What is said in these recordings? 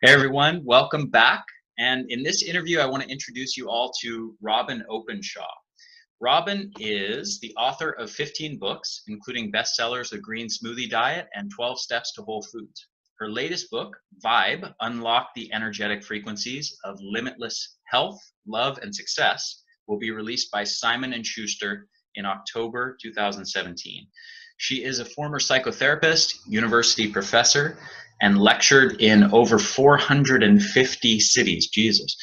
Hey everyone, welcome back. And in this interview, I want to introduce you all to Robyn Openshaw. Robyn is the author of 15 books, including bestsellers The Green Smoothie Diet and 12 Steps to Whole Foods. Her latest book, Vibe, Unlock the Energetic Frequencies of Limitless Health, Love, and Success, will be released by Simon & Schuster in October 2017. She is a former psychotherapist, university professor, and lectured in over 450 cities. Jesus.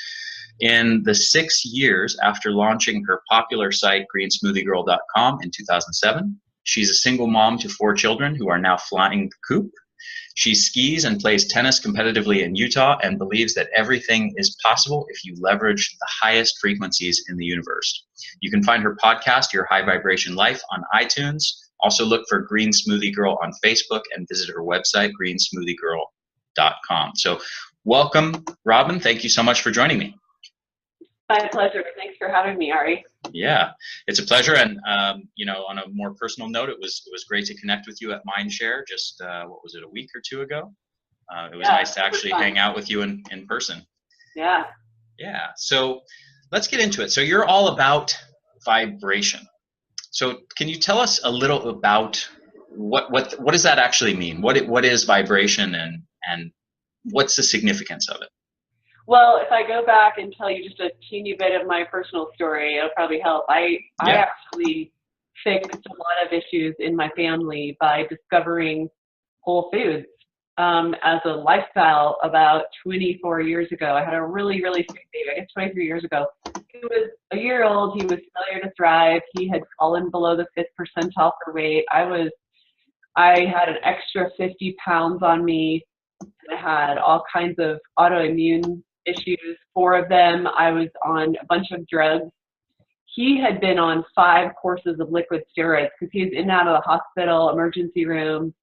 In the 6 years after launching her popular site, greensmoothiegirl.com, in 2007, she's a single mom to 4 children who are now flying the coop. She skis and plays tennis competitively in Utah and believes that everything is possible if you leverage the highest frequencies in the universe. You can find her podcast, Your High Vibration Life, on iTunes. Also look for Green Smoothie Girl on Facebook and visit her website, greensmoothiegirl.com. So welcome, Robyn. Thank you so much for joining me. My pleasure. Thanks for having me, Ari. Yeah, it's a pleasure. And, on a more personal note, it was great to connect with you at Mindshare just, what was it, a week or two ago? It was nice to actually hang out with you in person. Yeah. Yeah. So let's get into it. So you're all about vibration. So can you tell us a little about what does that actually mean? What is vibration and what's the significance of it? Well, if I go back and tell you just a teeny bit of my personal story, it'll probably help. I actually fixed a lot of issues in my family by discovering whole foods as a lifestyle about 24 years ago. I had a really, really sick baby, I guess 23 years ago. He was a year old. He was failure to thrive. He had fallen below the 5th percentile for weight. I had an extra 50 pounds on me. I had all kinds of autoimmune issues, 4 of them. I was on a bunch of drugs. He had been on 5 courses of liquid steroids because he was in and out of the hospital, emergency room.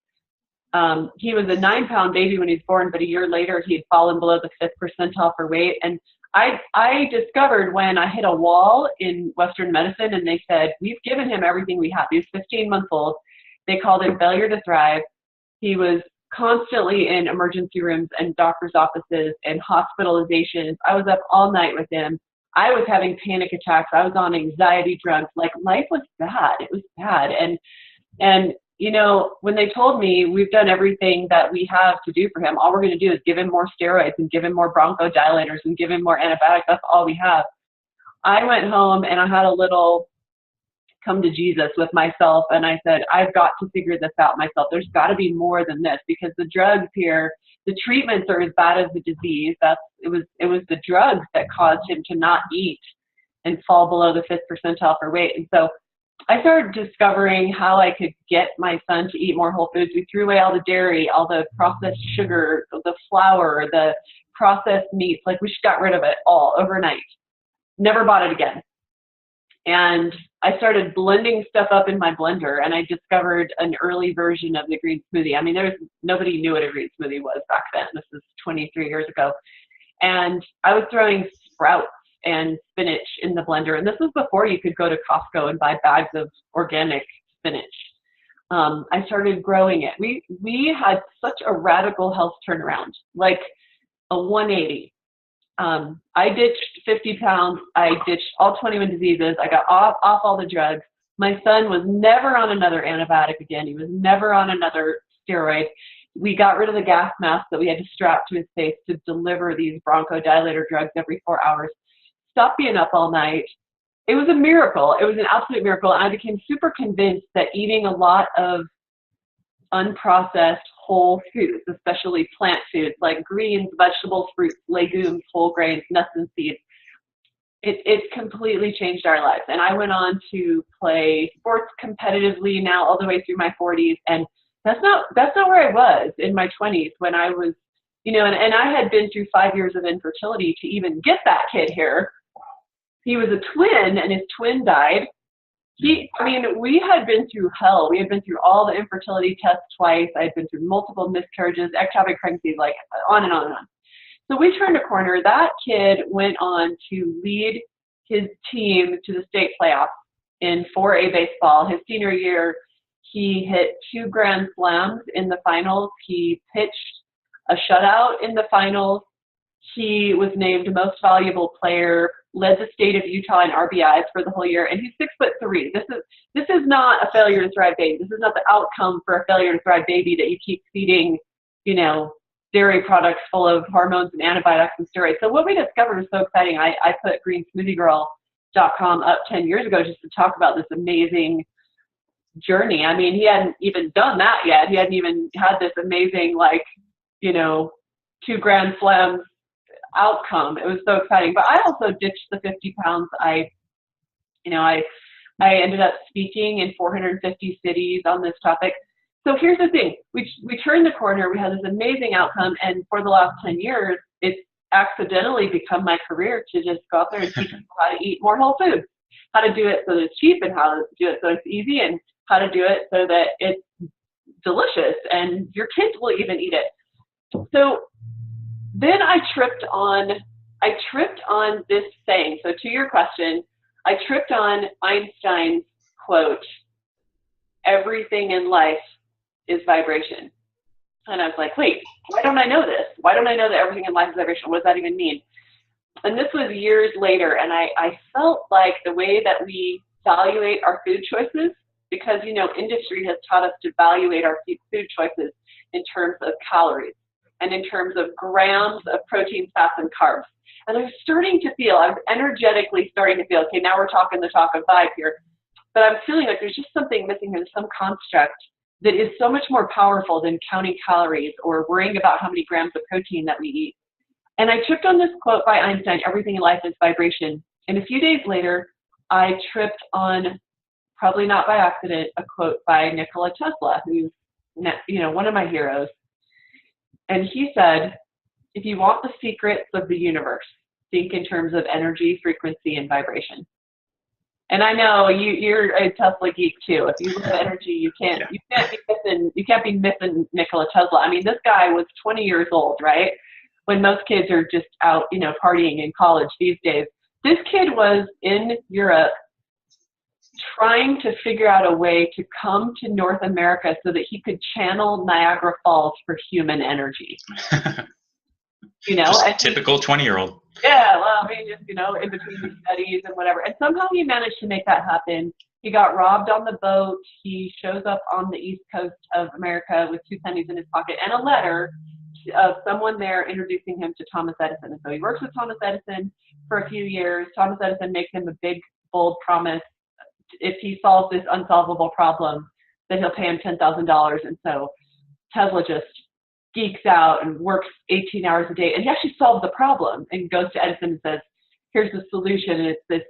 He was a 9-pound baby when he was born, but a year later he had fallen below the 5th percentile for weight. And I discovered when I hit a wall in Western medicine and they said, we've given him everything we have. He was 15 months old. They called him failure to thrive. He was constantly in emergency rooms and doctor's offices and hospitalizations. I was up all night with him. I was having panic attacks. I was on anxiety drugs. Like, life was bad. It was bad. And when they told me we've done everything that we have to do for him, all we're going to do is give him more steroids and give him more bronchodilators and give him more antibiotics. That's all we have. I went home and I had a little come to Jesus with myself, and I said, I've got to figure this out myself. There's got to be more than this, because the drugs here, the treatments are as bad as the disease. It was the drugs that caused him to not eat and fall below the 5th percentile for weight. And so I started discovering how I could get my son to eat more whole foods. We threw away all the dairy, all the processed sugar, the flour, the processed meats. Like, we just got rid of it all overnight. Never bought it again. And I started blending stuff up in my blender, and I discovered an early version of the green smoothie. I mean, nobody knew what a green smoothie was back then. This is 23 years ago. And I was throwing sprouts and spinach in the blender. And this was before you could go to Costco and buy bags of organic spinach. I started growing it. We had such a radical health turnaround, like a 180. I ditched 50 pounds. I ditched all 21 diseases. I got off all the drugs. My son was never on another antibiotic again. He was never on another steroid. We got rid of the gas mask that we had to strap to his face to deliver these bronchodilator drugs every 4 hours. Stopped being up all night. It was a miracle. It was an absolute miracle. And I became super convinced that eating a lot of unprocessed whole foods, especially plant foods like greens, vegetables, fruits, legumes, whole grains, nuts, and seeds, it completely changed our lives. And I went on to play sports competitively now all the way through my 40s. And that's not where I was in my 20s when I was, and I had been through 5 years of infertility to even get that kid here. He was a twin, and his twin died. We had been through hell. We had been through all the infertility tests twice. I had been through multiple miscarriages, ectopic pregnancies, like on and on and on. So we turned a corner. That kid went on to lead his team to the state playoffs in 4A baseball. His senior year, he hit 2 grand slams in the finals. He pitched a shutout in the finals. He was named most valuable player, led the state of Utah in RBIs for the whole year, and he's 6'3". This is not a failure to thrive baby. This is not the outcome for a failure to thrive baby that you keep feeding, you know, dairy products full of hormones and antibiotics and steroids. So what we discovered was so exciting. I put greensmoothiegirl.com up 10 years ago just to talk about this amazing journey. I mean, he hadn't even done that yet. He hadn't even had this amazing, like, you know, 2 Grand Slams outcome. It was so exciting. But I also ditched the 50 pounds. I ended up speaking in 450 cities on this topic. So here's the thing. We turned the corner. We had this amazing outcome. And for the last 10 years, it's accidentally become my career to just go out there and teach people how to eat more whole foods, how to do it so that it's cheap, and how to do it so it's easy, and how to do it so that it's delicious and your kids will even eat it. So then I tripped on this saying. So to your question, I tripped on Einstein's quote, "Everything in life is vibration." And I was like, wait, why don't I know this? Why don't I know that everything in life is vibration? What does that even mean? And this was years later, and I felt like the way that we evaluate our food choices, because, you know, industry has taught us to evaluate our food choices in terms of calories and in terms of grams of protein, fats, and carbs. And I was energetically starting to feel, okay, now we're talking the talk of vibe here. But I'm feeling like there's just something missing here. There's some construct that is so much more powerful than counting calories or worrying about how many grams of protein that we eat. And I tripped on this quote by Einstein, "Everything in life is vibration." And a few days later, I tripped on, probably not by accident, a quote by Nikola Tesla, who's, you know, one of my heroes. And he said, if you want the secrets of the universe, think in terms of energy, frequency, and vibration. And I know you're a Tesla geek too. If you look at energy, you can't be missing Nikola Tesla. I mean, this guy was 20 years old, right? When most kids are just out, you know, partying in college these days. This kid was in Europe trying to figure out a way to come to North America so that he could channel Niagara Falls for human energy. You know, just a typical 20-year-old. Yeah, well, I mean, just, you know, in between his studies and whatever. And somehow he managed to make that happen. He got robbed on the boat. He shows up on the East Coast of America with 2 pennies in his pocket and a letter of someone there introducing him to Thomas Edison. And so he works with Thomas Edison for a few years. Thomas Edison makes him a big, bold promise. If he solves this unsolvable problem, then he'll pay him $10,000. And so Tesla just geeks out and works 18 hours a day. And he actually solves the problem and goes to Edison and says, here's the solution. And it's this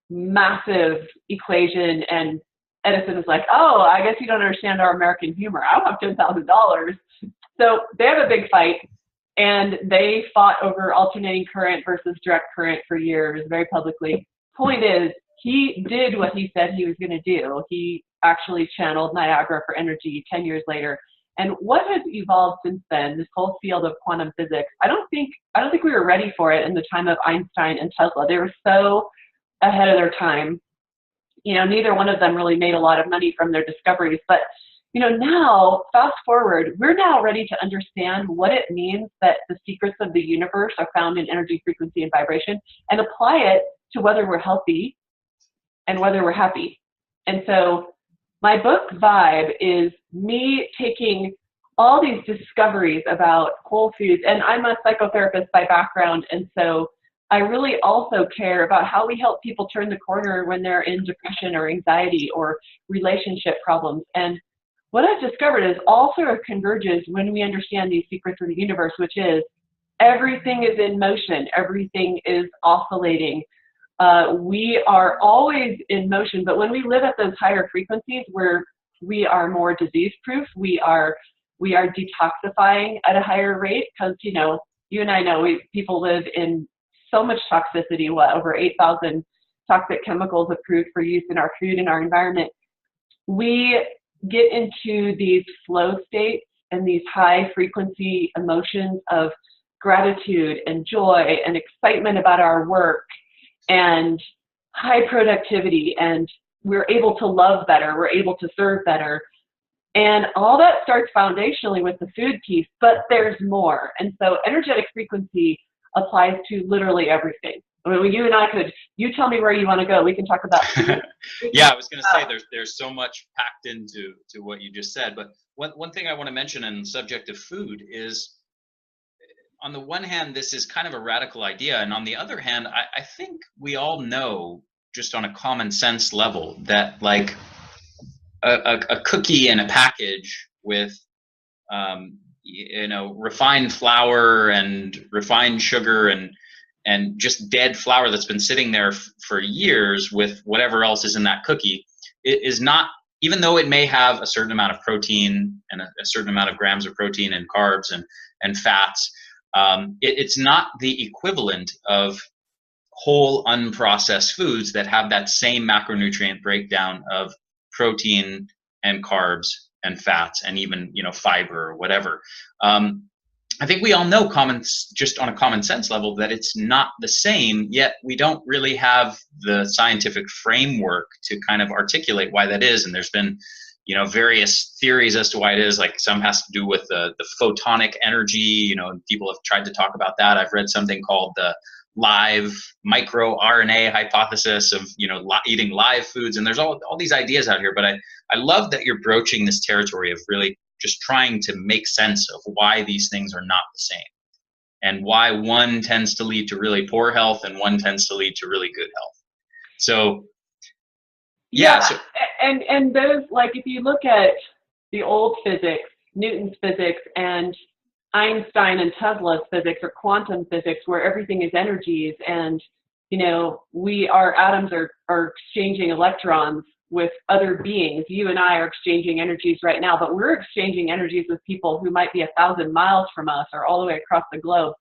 massive equation. And Edison is like, oh, I guess you don't understand our American humor. I don't have $10,000. So they have a big fight. And they fought over alternating current versus direct current for years, very publicly. Point is, he did what he said he was going to do. He actually channeled Niagara for energy 10 years later. And what has evolved since then, this whole field of quantum physics, I don't think we were ready for it in the time of Einstein and Tesla. They were so ahead of their time. You know, neither one of them really made a lot of money from their discoveries. But, you know, now, fast forward, we're now ready to understand what it means that the secrets of the universe are found in energy, frequency, and vibration, and apply it to whether we're healthy and whether we're happy. And so my book Vibe is me taking all these discoveries about whole foods, and I'm a psychotherapist by background, and so I really also care about how we help people turn the corner when they're in depression or anxiety or relationship problems. And what I've discovered is all sort of converges when we understand these secrets of the universe, which is everything is in motion, everything is oscillating. We are always in motion, but when we live at those higher frequencies where we are more disease-proof, we are detoxifying at a higher rate, because, you know, you and I know people live in so much toxicity, over 8,000 toxic chemicals approved for use in our food and our environment. We get into these flow states and these high frequency emotions of gratitude and joy and excitement about our work and high productivity, and we're able to love better, we're able to serve better. And all that starts foundationally with the food piece, but there's more. And so energetic frequency applies to literally everything. I mean, you and I could, you tell me where you want to go. We can talk about food. Yeah, I was going to say there's so much packed into what you just said. But one thing I want to mention on the subject of food is, on the one hand, this is kind of a radical idea. And on the other hand, I think we all know, just on a common sense level, that like a cookie in a package with refined flour and refined sugar and just dead flour that's been sitting there for years with whatever else is in that cookie, it is not, even though it may have a certain amount of protein and a certain amount of grams of protein and carbs and fats, it's not the equivalent of whole unprocessed foods that have that same macronutrient breakdown of protein and carbs and fats and even fiber or whatever. I think we all know, just on a common sense level, that it's not the same, yet we don't really have the scientific framework to kind of articulate why that is. And there's been various theories as to why it is. Like, some has to do with the photonic energy. People have tried to talk about that. I've read something called the live microRNA hypothesis of eating live foods, and there's all these ideas out here. But I love that you're broaching this territory of really just trying to make sense of why these things are not the same, and why one tends to lead to really poor health and one tends to lead to really good health. So and those, like, if you look at the old physics, Newton's physics, and Einstein and Tesla's physics, or quantum physics, where everything is energies, and our atoms are exchanging electrons with other beings. You and I are exchanging energies right now, but we're exchanging energies with people who might be 1,000 miles from us or all the way across the globe.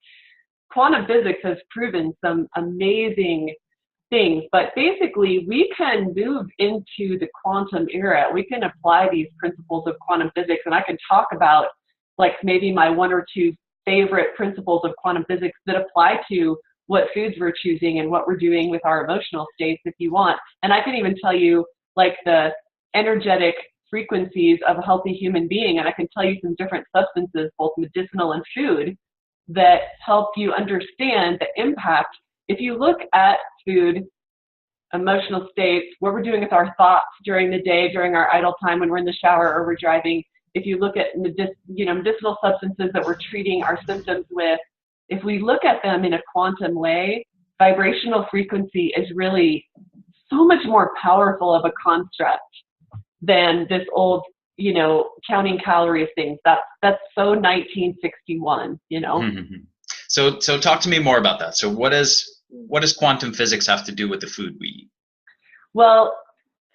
Quantum physics has proven some amazing things, but basically we can move into the quantum era. We can apply these principles of quantum physics, and I can talk about like maybe my one or two favorite principles of quantum physics that apply to what foods we're choosing and what we're doing with our emotional states, if you want. And I can even tell you like the energetic frequencies of a healthy human being, and I can tell you some different substances, both medicinal and food, that help you understand the impact. If you look at food, emotional states, what we're doing with our thoughts during the day, during our idle time when we're in the shower or we're driving, if you look at medicinal substances that we're treating our symptoms with, if we look at them in a quantum way, vibrational frequency is really so much more powerful of a construct than this old, counting calories things. That's so 1961, Mm-hmm. So talk to me more about that. So what does quantum physics have to do with the food we eat? Well,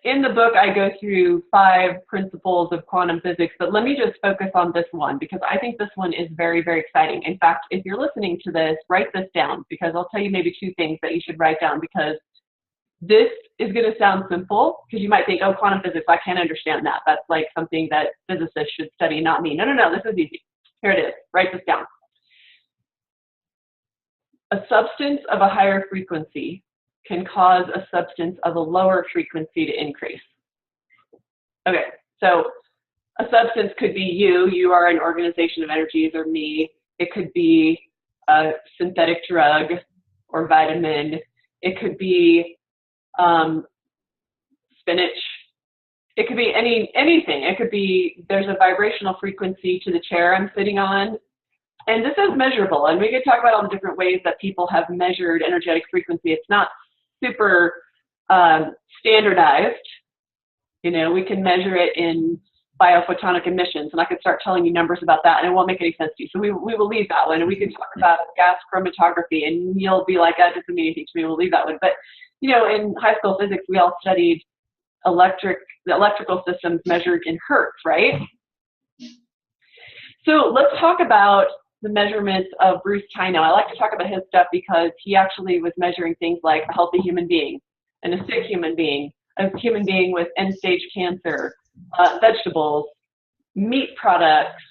in the book, I go through 5 principles of quantum physics, but let me just focus on this one because I think this one is very, very exciting. In fact, if you're listening to this, write this down, because I'll tell you maybe 2 things that you should write down, because this is going to sound simple, because you might think, oh, quantum physics, I can't understand that. That's like something that physicists should study, not me. No, this is easy. Here it is. Write this down. A substance of a higher frequency can cause a substance of a lower frequency to increase. Okay, so a substance could be you are an organization of energies, or me. It could be a synthetic drug or vitamin. It could be spinach. It could be anything. It could be, there's a vibrational frequency to the chair I'm sitting on. And this is measurable, and we could talk about all the different ways that people have measured energetic frequency. It's not super standardized. We can measure it in biophotonic emissions, and I could start telling you numbers about that, and it won't make any sense to you. So we will leave that one, and we can talk about gas chromatography, and you'll be like, that doesn't mean anything to me. We'll leave that one. But in high school physics, we all studied the electrical systems measured in Hertz, right? So let's talk about the measurements of Bruce Tyno. I like to talk about his stuff because he actually was measuring things like a healthy human being and a sick human being, a human being with end-stage cancer, vegetables, meat products,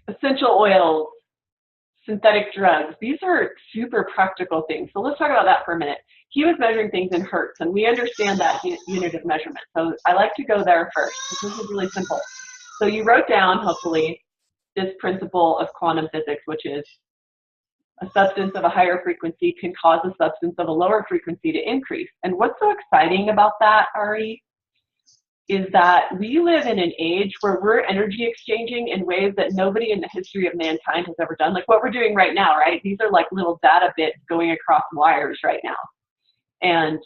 essential oils, synthetic drugs. These are super practical things. So let's talk about that for a minute. He was measuring things in Hertz, and we understand that unit of measurement. So I like to go there first, because this is really simple. So you wrote down, hopefully, this principle of quantum physics, which is a substance of a higher frequency can cause a substance of a lower frequency to increase. And what's so exciting about that, Ari, is that we live in an age where we're energy exchanging in ways that nobody in the history of mankind has ever done. Like what we're doing right now, right? These are like little data bits going across wires right now. And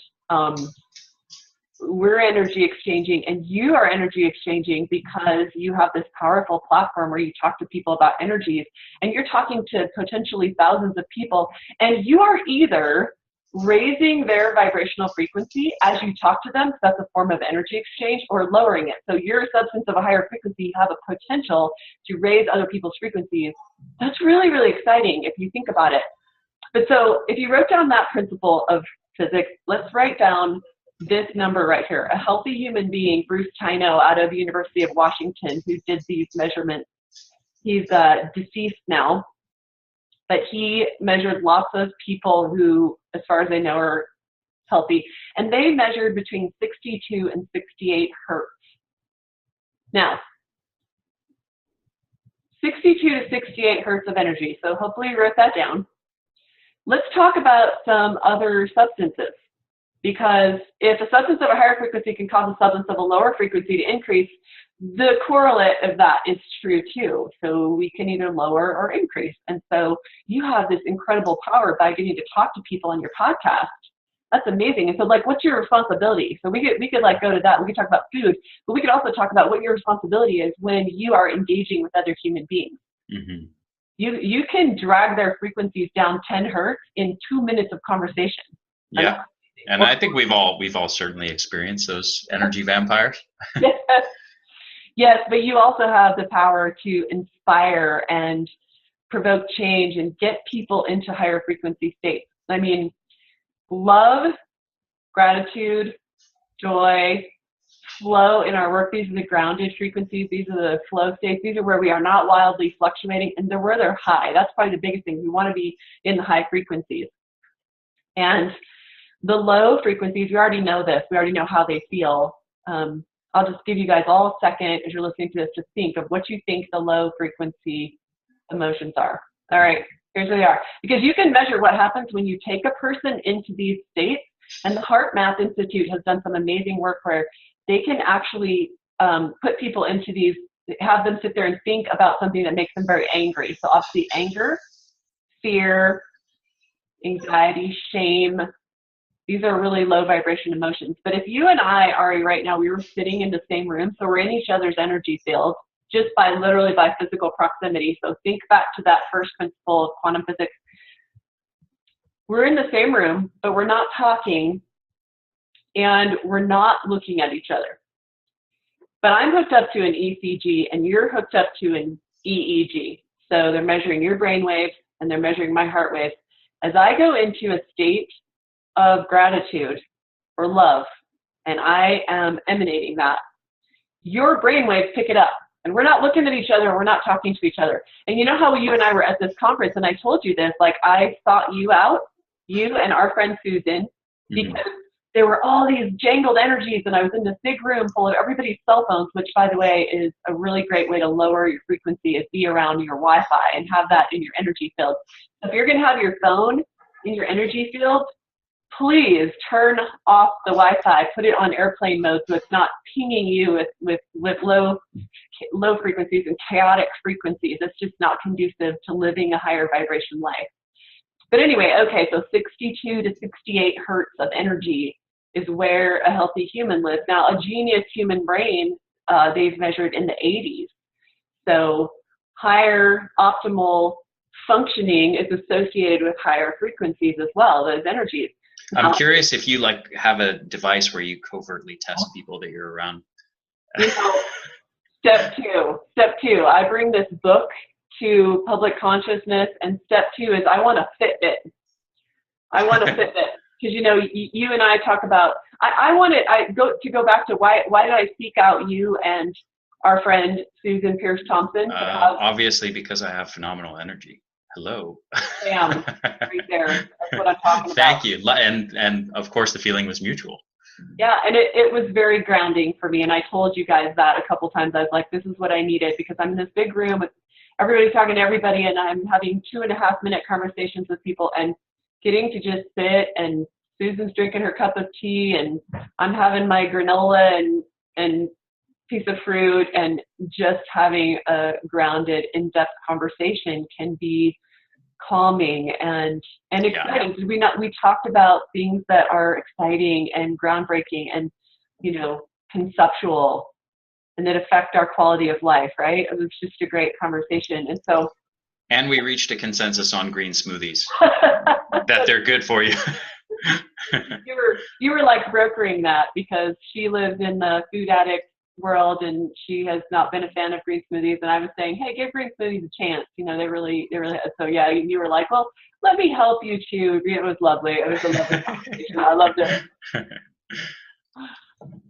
we're energy exchanging, and you are energy exchanging because you have this powerful platform where you talk to people about energies, and you're talking to potentially thousands of people, and you are either raising their vibrational frequency as you talk to them, so that's a form of energy exchange, or lowering it. So you're a substance of a higher frequency, you have a potential to raise other people's frequencies. That's really, really exciting if you think about it. But so if you wrote down that principle of physics, let's write down this number right here. A healthy human being, Bruce Tyno out of the University of Washington, who did these measurements, he's deceased now, but he measured lots of people who, as far as I know, are healthy, and they measured between 62 and 68 Hertz. Now, 62 to 68 Hertz of energy, so hopefully you wrote that down. Let's talk about some other substances, because if a substance of a higher frequency can cause a substance of a lower frequency to increase, the correlate of that is true too. So we can either lower or increase. And so you have this incredible power by getting to talk to people on your podcast. That's amazing. And so like, what's your responsibility? So we could like go to that. We could talk about food, but we could also talk about what your responsibility is when you are engaging with other human beings. Mm-hmm. You can drag their frequencies down 10 Hertz in 2 minutes of conversation. Yeah. And I think we've all certainly experienced those energy vampires. Yes, but you also have the power to inspire and provoke change and get people into higher frequency states. I mean, love, gratitude, joy, flow in our work. These are the grounded frequencies. These are the flow states. These are where we are not wildly fluctuating, and they're where they're high. That's probably the biggest thing. We want to be in the high frequencies. And the low frequencies, we already know this. We already know how they feel. I'll just give you guys all a second as you're listening to this to think of what you think the low frequency emotions are. All right, here's where they are. Because you can measure what happens when you take a person into these states, and the Heart Math Institute has done some amazing work where they can actually put people into these, have them sit there and think about something that makes them very angry. So obviously anger, fear, anxiety, shame. These are really low vibration emotions. But if you and I, Ari, right now, we were sitting in the same room, so we're in each other's energy field just by literally by physical proximity. So think back to that first principle of quantum physics. We're in the same room, but we're not talking and we're not looking at each other. But I'm hooked up to an ECG and you're hooked up to an EEG. So they're measuring your brain waves and they're measuring my heart waves. As I go into a state of gratitude or love, and I am emanating that, your brainwaves pick it up. And we're not looking at each other, we're not talking to each other. And you know how you and I were at this conference, and I told you this, like I sought you out, you and our friend Susan, because there were all these jangled energies, and I was in this big room full of everybody's cell phones, which, by the way, is a really great way to lower your frequency, is be around your Wi-Fi and have that in your energy field. So if you're going to have your phone in your energy field, please turn off the Wi-Fi, put it on airplane mode so it's not pinging you with low frequencies and chaotic frequencies. It's just not conducive to living a higher vibration life. But anyway, okay, so 62 to 68 Hertz of energy is where a healthy human lives. Now, a genius human brain, they've measured in the 80s. So higher optimal functioning is associated with higher frequencies as well, those energies. I'm curious if you like have a device where you covertly test people that you're around. You know, step two, I bring this book to public consciousness, and step two is I want a Fitbit. I want a Fitbit because you know you and I talk about. I go back to why did I seek out you and our friend Susan Pierce Thompson? Obviously because I have phenomenal energy. Hello. Bam, right there. That's what I'm talking about. Thank you. And of course the feeling was mutual. Yeah, and it was very grounding for me. And I told you guys that a couple times. I was like, this is what I needed, because I'm in this big room with everybody talking to everybody, and I'm having 2.5-minute conversations with people, and getting to just sit, and Susan's drinking her cup of tea, and I'm having my granola and piece of fruit, and just having a grounded, in-depth conversation can be calming and exciting. We talked about things that are exciting and groundbreaking and, conceptual, and that affect our quality of life, right? It was just a great conversation. And we reached a consensus on green smoothies, that they're good for you. you were like brokering that, because she lives in the food addict world, and she has not been a fan of green smoothies, and I was saying, hey, give green smoothies a chance. They really, so yeah, you were like, well, let me help you too. It was lovely. It was a lovely conversation. I loved it.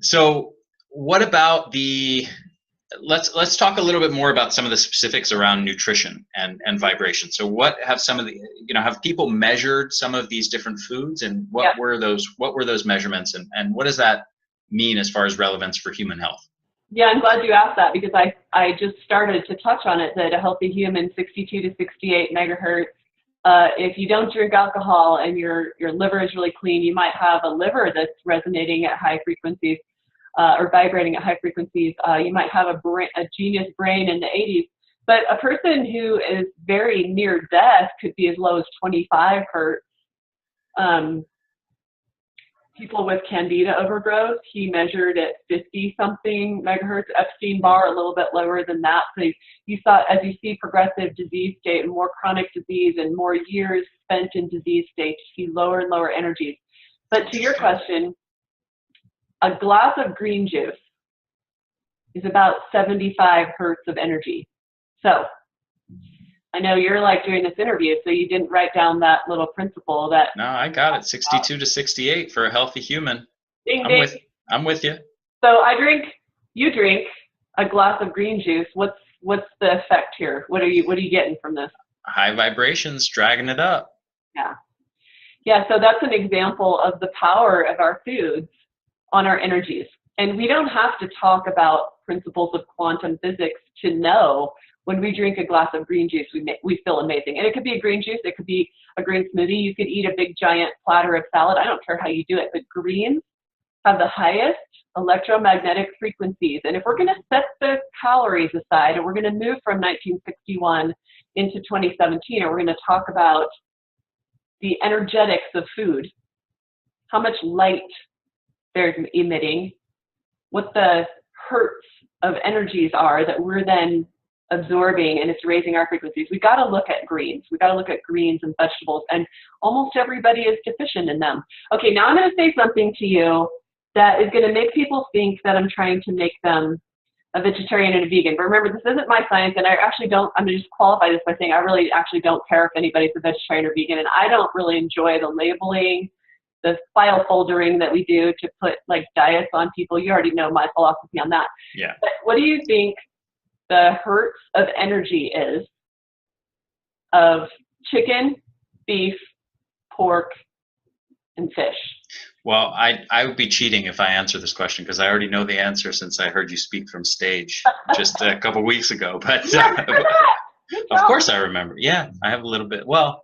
So what about let's talk a little bit more about some of the specifics around nutrition and vibration. So what have some of the, have people measured some of these different foods, and what were those measurements, and what does that mean as far as relevance for human health? Yeah, I'm glad you asked that, because I just started to touch on it, that a healthy human, 62 to 68 megahertz. If you don't drink alcohol and your liver is really clean, you might have a liver that's resonating at high frequencies, or vibrating at high frequencies. You might have a genius brain in the 80s. But a person who is very near death could be as low as 25 hertz. People with candida overgrowth, he measured at 50-something megahertz. Epstein-Barr a little bit lower than that. So you saw, as you see progressive disease state and more chronic disease and more years spent in disease state, you see lower and lower energies. But to your question, a glass of green juice is about 75 hertz of energy. So I know you're like doing this interview, so you didn't write down that little principle that. No, I got it. 62 to 68 for a healthy human. Ding, ding. I'm with you. So you drink a glass of green juice. What's the effect here? What are you getting from this? High vibrations, dragging it up. Yeah. Yeah, so that's an example of the power of our foods on our energies. And we don't have to talk about principles of quantum physics to know when we drink a glass of green juice, we feel amazing. And it could be a green juice, it could be a green smoothie, you could eat a big giant platter of salad. I don't care how you do it, but greens have the highest electromagnetic frequencies. And if we're going to set the calories aside, and we're going to move from 1961 into 2017, and we're going to talk about the energetics of food, how much light they're emitting, what the hertz of energies are that we're then absorbing, and it's raising our frequencies. We got to look at greens. We got to look at greens and vegetables, and almost everybody is deficient in them. Okay, now I'm going to say something to you that is going to make people think that I'm trying to make them a vegetarian and a vegan. But remember, this isn't my science, and I actually don't, I'm going to just qualify this by saying I really actually don't care if anybody's a vegetarian or vegan, and I don't really enjoy the labeling, the file foldering that we do to put like diets on people. You already know my philosophy on that. Yeah. But what do you think the hertz of energy is of chicken, beef, pork, and fish? Well, I would be cheating if I answer this question, because I already know the answer since I heard you speak from stage just a couple weeks ago. But of course I remember. Yeah, I have a little bit. Well,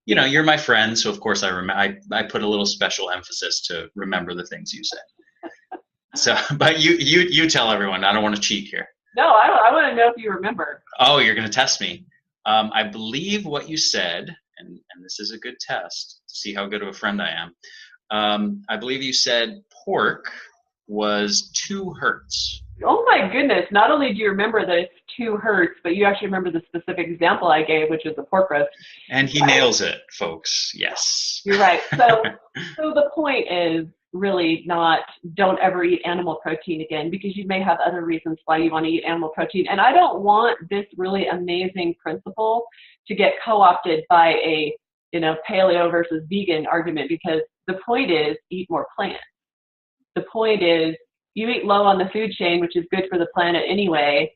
you're my friend, so of course I put a little special emphasis to remember the things you said. So, but you tell everyone. I don't want to cheat here. No, I want to know if you remember. Oh, you're going to test me. I believe what you said, and this is a good test to see how good of a friend I am. I believe you said pork was 2 hertz. Oh my goodness. Not only do you remember that it's 2 hertz, but you actually remember the specific example I gave, which is a pork roast. And he nails it, folks. Yes. You're right. So the point is really not, don't ever eat animal protein again, because you may have other reasons why you want to eat animal protein. And I don't want this really amazing principle to get co-opted by a, paleo versus vegan argument, because the point is eat more plants. The point is you eat low on the food chain, which is good for the planet anyway,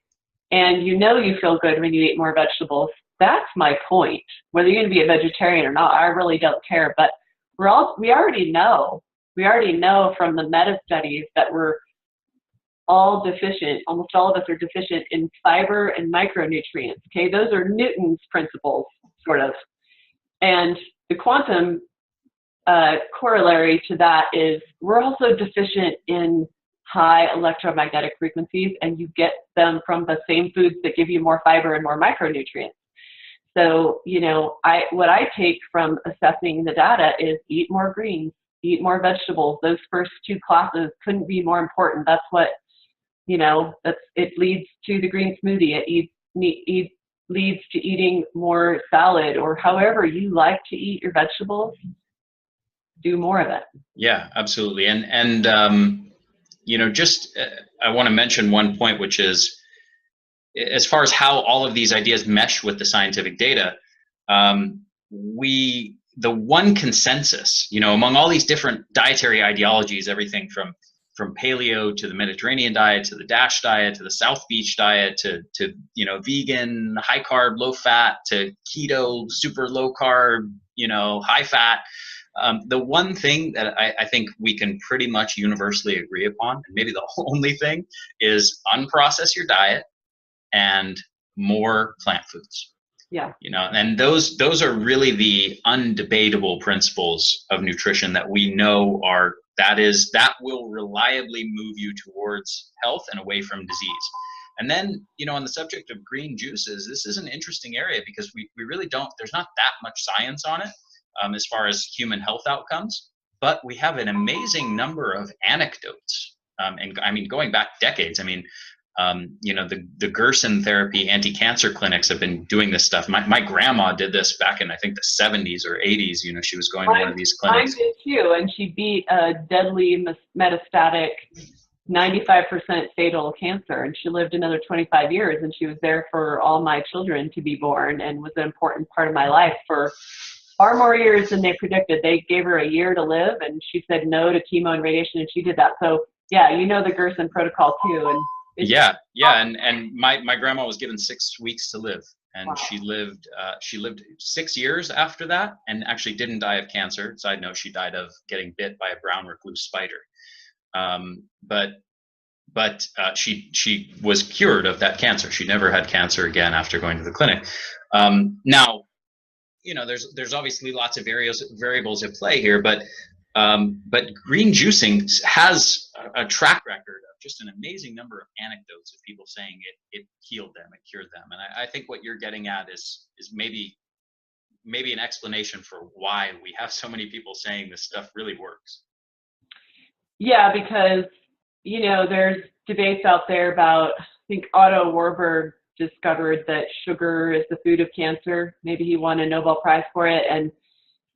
and you feel good when you eat more vegetables. that's my point. Whether you're going to be a vegetarian or not, I really don't care. But we already know from the meta studies that we're all deficient. Almost all of us are deficient in fiber and micronutrients. Okay, those are Newton's principles, sort of. And the quantum corollary to that is we're also deficient in high electromagnetic frequencies, and you get them from the same foods that give you more fiber and more micronutrients. So, what I take from assessing the data is eat more greens, eat more vegetables. Those first two classes couldn't be more important. That's what, it leads to the green smoothie. It leads to eating more salad, or however you like to eat your vegetables. Do more of it. Yeah, absolutely. And I want to mention one point, which is, as far as how all of these ideas mesh with the scientific data, the one consensus, among all these different dietary ideologies, everything from paleo to the Mediterranean diet, to the DASH diet, to the South Beach diet, to vegan, high carb, low fat, to keto, super low carb, high fat. The one thing that I think we can pretty much universally agree upon, and maybe the only thing, is unprocess your diet and more plant foods. Yeah. And those are really the undebatable principles of nutrition that we know that will reliably move you towards health and away from disease. And then, on the subject of green juices, this is an interesting area because we really there's not that much science on it as far as human health outcomes, but we have an amazing number of anecdotes. And I mean, going back decades, the Gerson therapy anti-cancer clinics have been doing this stuff. My grandma did this back in, I think, the 70s or 80s. She was going to one of these clinics. Mine did too, and she beat a deadly metastatic 95% fatal cancer, and she lived another 25 years, and she was there for all my children to be born and was an important part of my life for far more years than they predicted. They gave her a year to live, and she said no to chemo and radiation, and she did that. So yeah, the Gerson protocol too. And and my grandma was given 6 weeks to live, and wow. She lived 6 years after that, and actually didn't die of cancer. Side note, she died of getting bit by a brown recluse spider. But she was cured of that cancer. She never had cancer again after going to the clinic. Now, there's obviously lots of variables at play here, but green juicing has a track record of just an amazing number of anecdotes of people saying it healed them, it cured them. And I think what you're getting at is maybe an explanation for why we have so many people saying this stuff really works. Yeah, because there's debates out there about, I think Otto Warburg discovered that sugar is the food of cancer. Maybe he won a Nobel Prize for it. And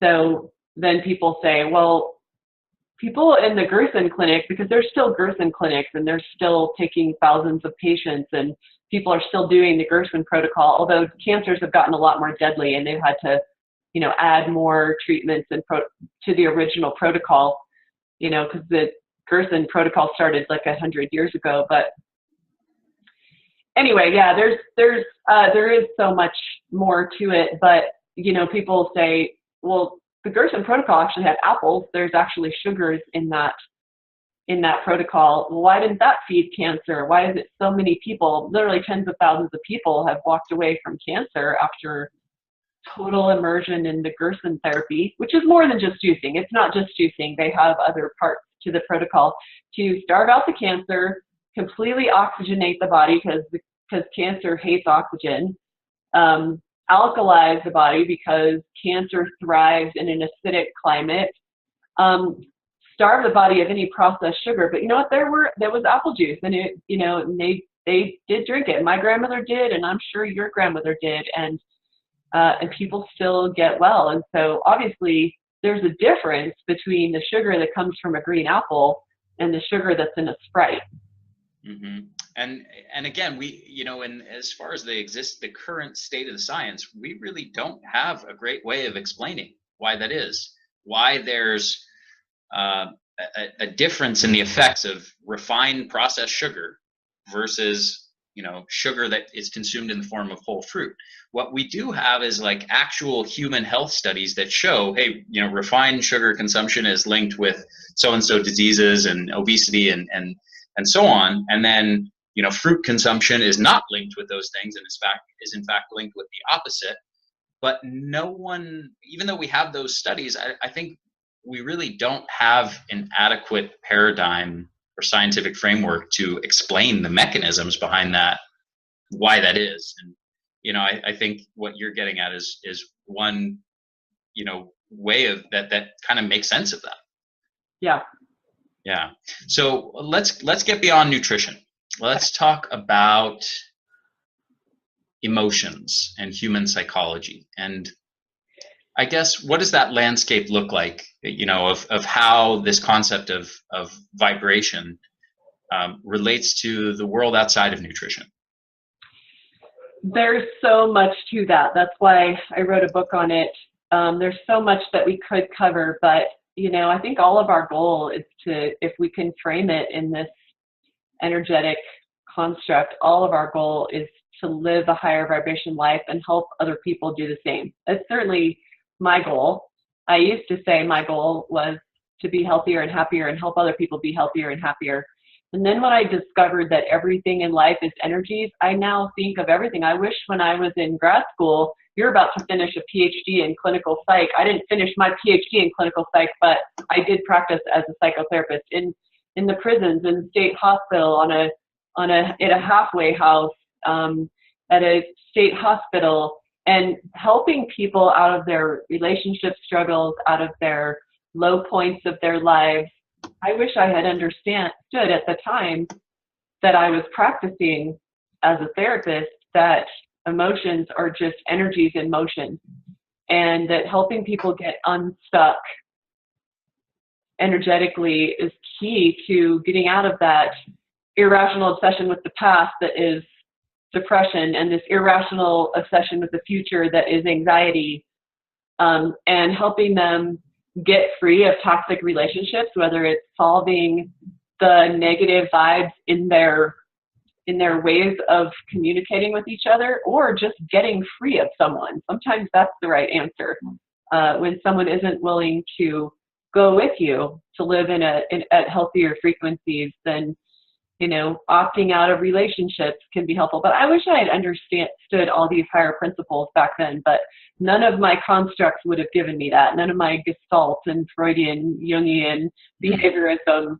so then people say, well, people in the Gerson clinic, because there's still Gerson clinics and they're still taking thousands of patients and people are still doing the Gerson protocol, although cancers have gotten a lot more deadly and they've had to, add more treatments to the original protocol, because the Gerson protocol started like 100 years ago. But anyway, yeah, there is so much more to it. But people say, well, the Gerson protocol actually had apples. There's actually sugars in that protocol. Well, why didn't that feed cancer? Why is it so many people, literally tens of thousands of people, have walked away from cancer after total immersion in the Gerson therapy, which is more than just juicing. It's not just juicing. They have other parts to the protocol to starve out the cancer, completely oxygenate the body because cancer hates oxygen, alkalize the body because cancer thrives in an acidic climate, starve the body of any processed sugar. But you know what? There was apple juice, and they did drink it. My grandmother did, and I'm sure your grandmother did, and people still get well. And so obviously there's a difference between the sugar that comes from a green apple and the sugar that's in a Sprite. Mm-hmm. And again, and as far as the current state of the science, we really don't have a great way of explaining why that is, why there's a difference in the effects of refined processed sugar versus sugar that is consumed in the form of whole fruit. What we do have is like actual human health studies that show, hey, refined sugar consumption is linked with so-and-so diseases and obesity and so on. And then, fruit consumption is not linked with those things and is in fact linked with the opposite. But no one, even though we have those studies, I think we really don't have an adequate paradigm or scientific framework to explain the mechanisms behind that, why that is. And I think what you're getting at is one way of that kind of makes sense of that. Yeah. So let's get beyond nutrition. Let's talk about emotions and human psychology. And I guess, what does that landscape look like, of how this concept of vibration relates to the world outside of nutrition? There's so much to that. That's why I wrote a book on it. There's so much that we could cover, but I think all of our goal is to, if we can frame it in this energetic construct, all of our goal is to live a higher vibration life and help other people do the same. That's certainly my goal. I used to say my goal was to be healthier and happier and help other people be healthier and happier. And then when I discovered that everything in life is energies, I now think of everything. I wish when I was in grad school, you're about to finish a PhD in clinical psych. I didn't finish my PhD in clinical psych, but I did practice as a psychotherapist in the prisons, in the state hospital, in a halfway house, at a state hospital, and helping people out of their relationship struggles, out of their low points of their lives. I wish I had understood at the time that I was practicing as a therapist that emotions are just energies in motion, and that helping people get unstuck energetically is key to getting out of that irrational obsession with the past that is depression, and this irrational obsession with the future that is anxiety, and helping them get free of toxic relationships, whether it's solving the negative vibes in their ways of communicating with each other, or just getting free of someone. Sometimes that's the right answer. When someone isn't willing to go with you to live at healthier frequencies, then opting out of relationships can be helpful. But I wish I had understood all these higher principles back then, but none of my constructs would have given me that. None of my Gestalt and Freudian, Jungian behaviorism,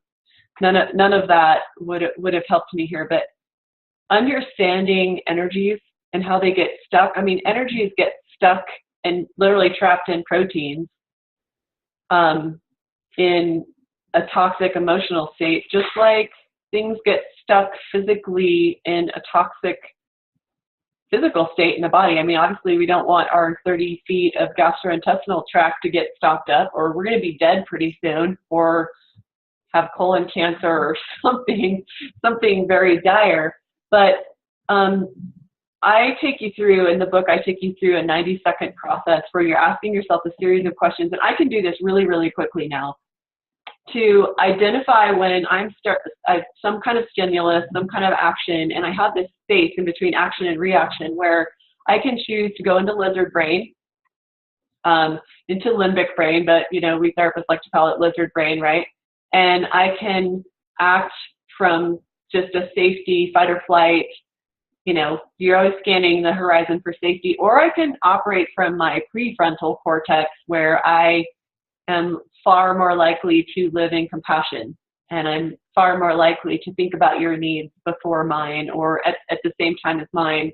none of that would have helped me here. But understanding energies and how they get stuck. I mean, energies get stuck and literally trapped in proteins, in a toxic emotional state, just like things get stuck physically in a toxic physical state in the body. I mean, obviously we don't want our 30 feet of gastrointestinal tract to get stopped up, or we're going to be dead pretty soon, or have colon cancer or something very dire. But I take you through, in the book, I take you through a 90-second process where you're asking yourself a series of questions. And I can do this really, really quickly now, to identify when I have some kind of stimulus, some kind of action, and I have this space in between action and reaction where I can choose to go into lizard brain, into limbic brain, but we therapists like to call it lizard brain, right? And I can act from just a safety, fight or flight. You're always scanning the horizon for safety, or I can operate from my prefrontal cortex, where I am far more likely to live in compassion, and I'm far more likely to think about your needs before mine, or at the same time as mine,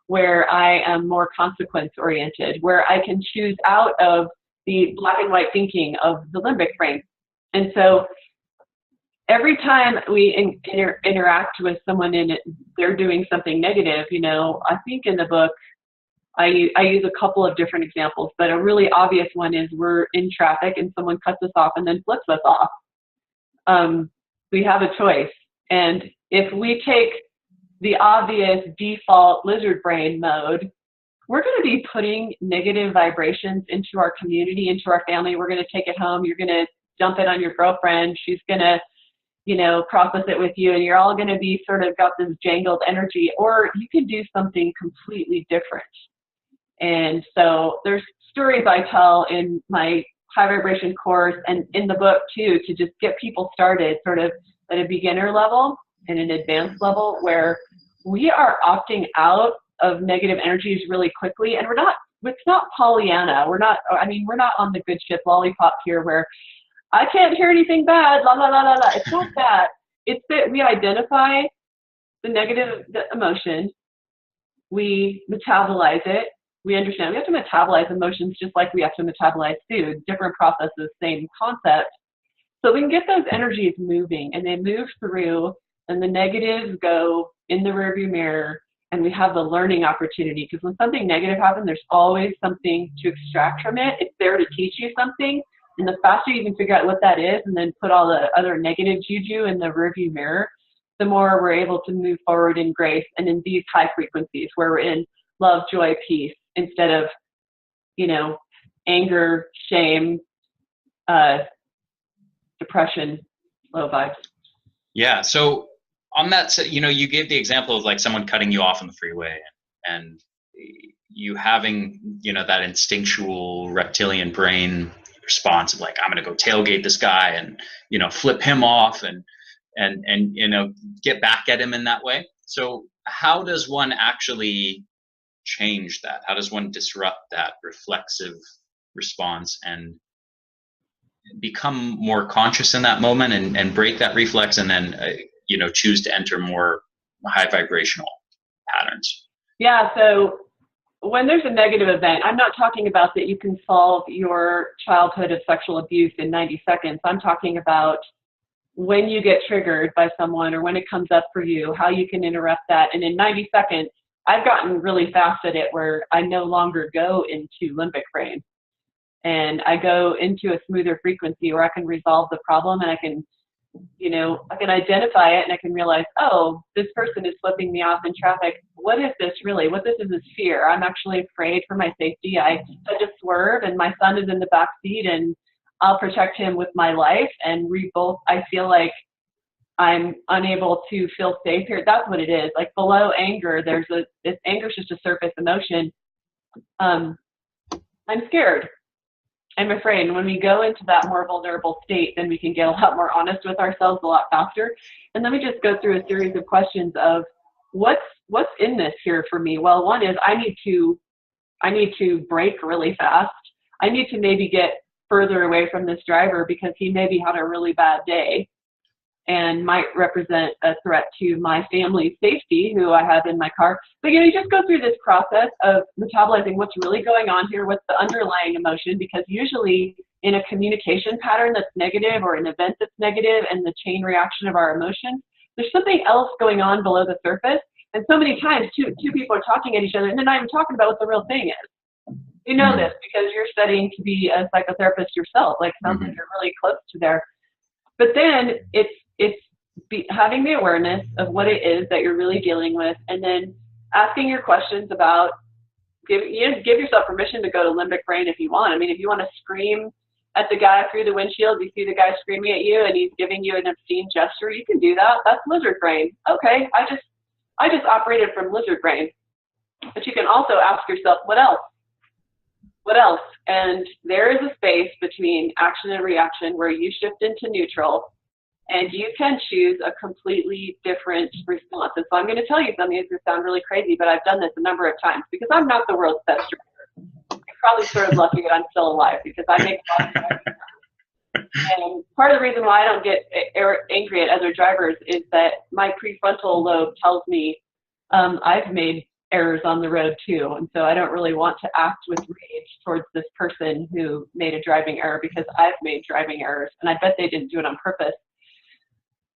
where I am more consequence oriented, where I can choose out of the black and white thinking of the limbic brain. And so every time we interact with someone and they're doing something negative, I think in the book, I use a couple of different examples, but a really obvious one is we're in traffic and someone cuts us off and then flips us off. We have a choice. And if we take the obvious default lizard brain mode, we're going to be putting negative vibrations into our community, into our family. We're going to take it home. You're going to dump it on your girlfriend. She's going to process it with you, and you're all going to be sort of got this jangled energy. Or you can do something completely different. And so there's stories I tell in my high vibration course and in the book too, to just get people started sort of at a beginner level and an advanced level, where we are opting out of negative energies really quickly. And it's not Pollyanna. We're not on the good ship lollipop here where I can't hear anything bad, la la la la la. It's not that. It's that we identify the negative emotion, we metabolize it. We understand we have to metabolize emotions just like we have to metabolize food, different processes, same concept. So we can get those energies moving, and they move through, and the negatives go in the rearview mirror, and we have the learning opportunity. Because when something negative happens, there's always something to extract from it. It's there to teach you something. And the faster you can figure out what that is and then put all the other negative juju in the rearview mirror, the more we're able to move forward in grace and in these high frequencies where we're in love, joy, peace, instead of, anger, shame, depression, low vibes. Yeah. So on that, you gave the example of like someone cutting you off on the freeway and you having, that instinctual reptilian brain response of like, I'm going to go tailgate this guy and, flip him off and get back at him in that way. So how does one actually change that? How does one disrupt that reflexive response and become more conscious in that moment and break that reflex and then, choose to enter more high vibrational patterns? Yeah. So when there's a negative event, I'm not talking about that you can solve your childhood of sexual abuse in 90 seconds. I'm talking about when you get triggered by someone or when it comes up for you, how you can interrupt that. And in 90 seconds, I've gotten really fast at it where I no longer go into limbic brain and I go into a smoother frequency where I can resolve the problem and I can identify it and I can realize, oh, this person is flipping me off in traffic. What is this really? What this is fear. I'm actually afraid for my safety. I just swerve and my son is in the back seat and I'll protect him with my life. And I feel like I'm unable to feel safe here. That's what it is. Like below anger, this anger is just a surface emotion. I'm scared. I'm afraid. And when we go into that more vulnerable state, then we can get a lot more honest with ourselves a lot faster. And let me just go through a series of questions of what's in this here for me? Well, one is I need to brake really fast. I need to maybe get further away from this driver because he maybe had a really bad day and might represent a threat to my family's safety who I have in my car. But you just go through this process of metabolizing what's really going on here, what's the underlying emotion, because usually in a communication pattern that's negative or an event that's negative and the chain reaction of our emotions, there's something else going on below the surface. And so many times two people are talking at each other and they're not even talking about what the real thing is. You know this because you're studying to be a psychotherapist yourself. Like sounds like you're really close to there. But then it's having the awareness of what it is that you're really dealing with, and then asking your questions about give yourself permission to go to limbic brain if you want. I mean, if you want to scream at the guy through the windshield, you see the guy screaming at you and he's giving you an obscene gesture, you can do that. That's lizard brain. Okay, I just operated from lizard brain. But you can also ask yourself, what else? What else? And there is a space between action and reaction where you shift into neutral and you can choose a completely different response. And so I'm going to tell you something that's going to sound really crazy, but I've done this a number of times because I'm not the world's best driver. I'm probably sort of lucky that I'm still alive because I make a lot of driving. And part of the reason why I don't get angry at other drivers is that my prefrontal lobe tells me I've made errors on the road too. And so I don't really want to act with rage towards this person who made a driving error because I've made driving errors. And I bet they didn't do it on purpose.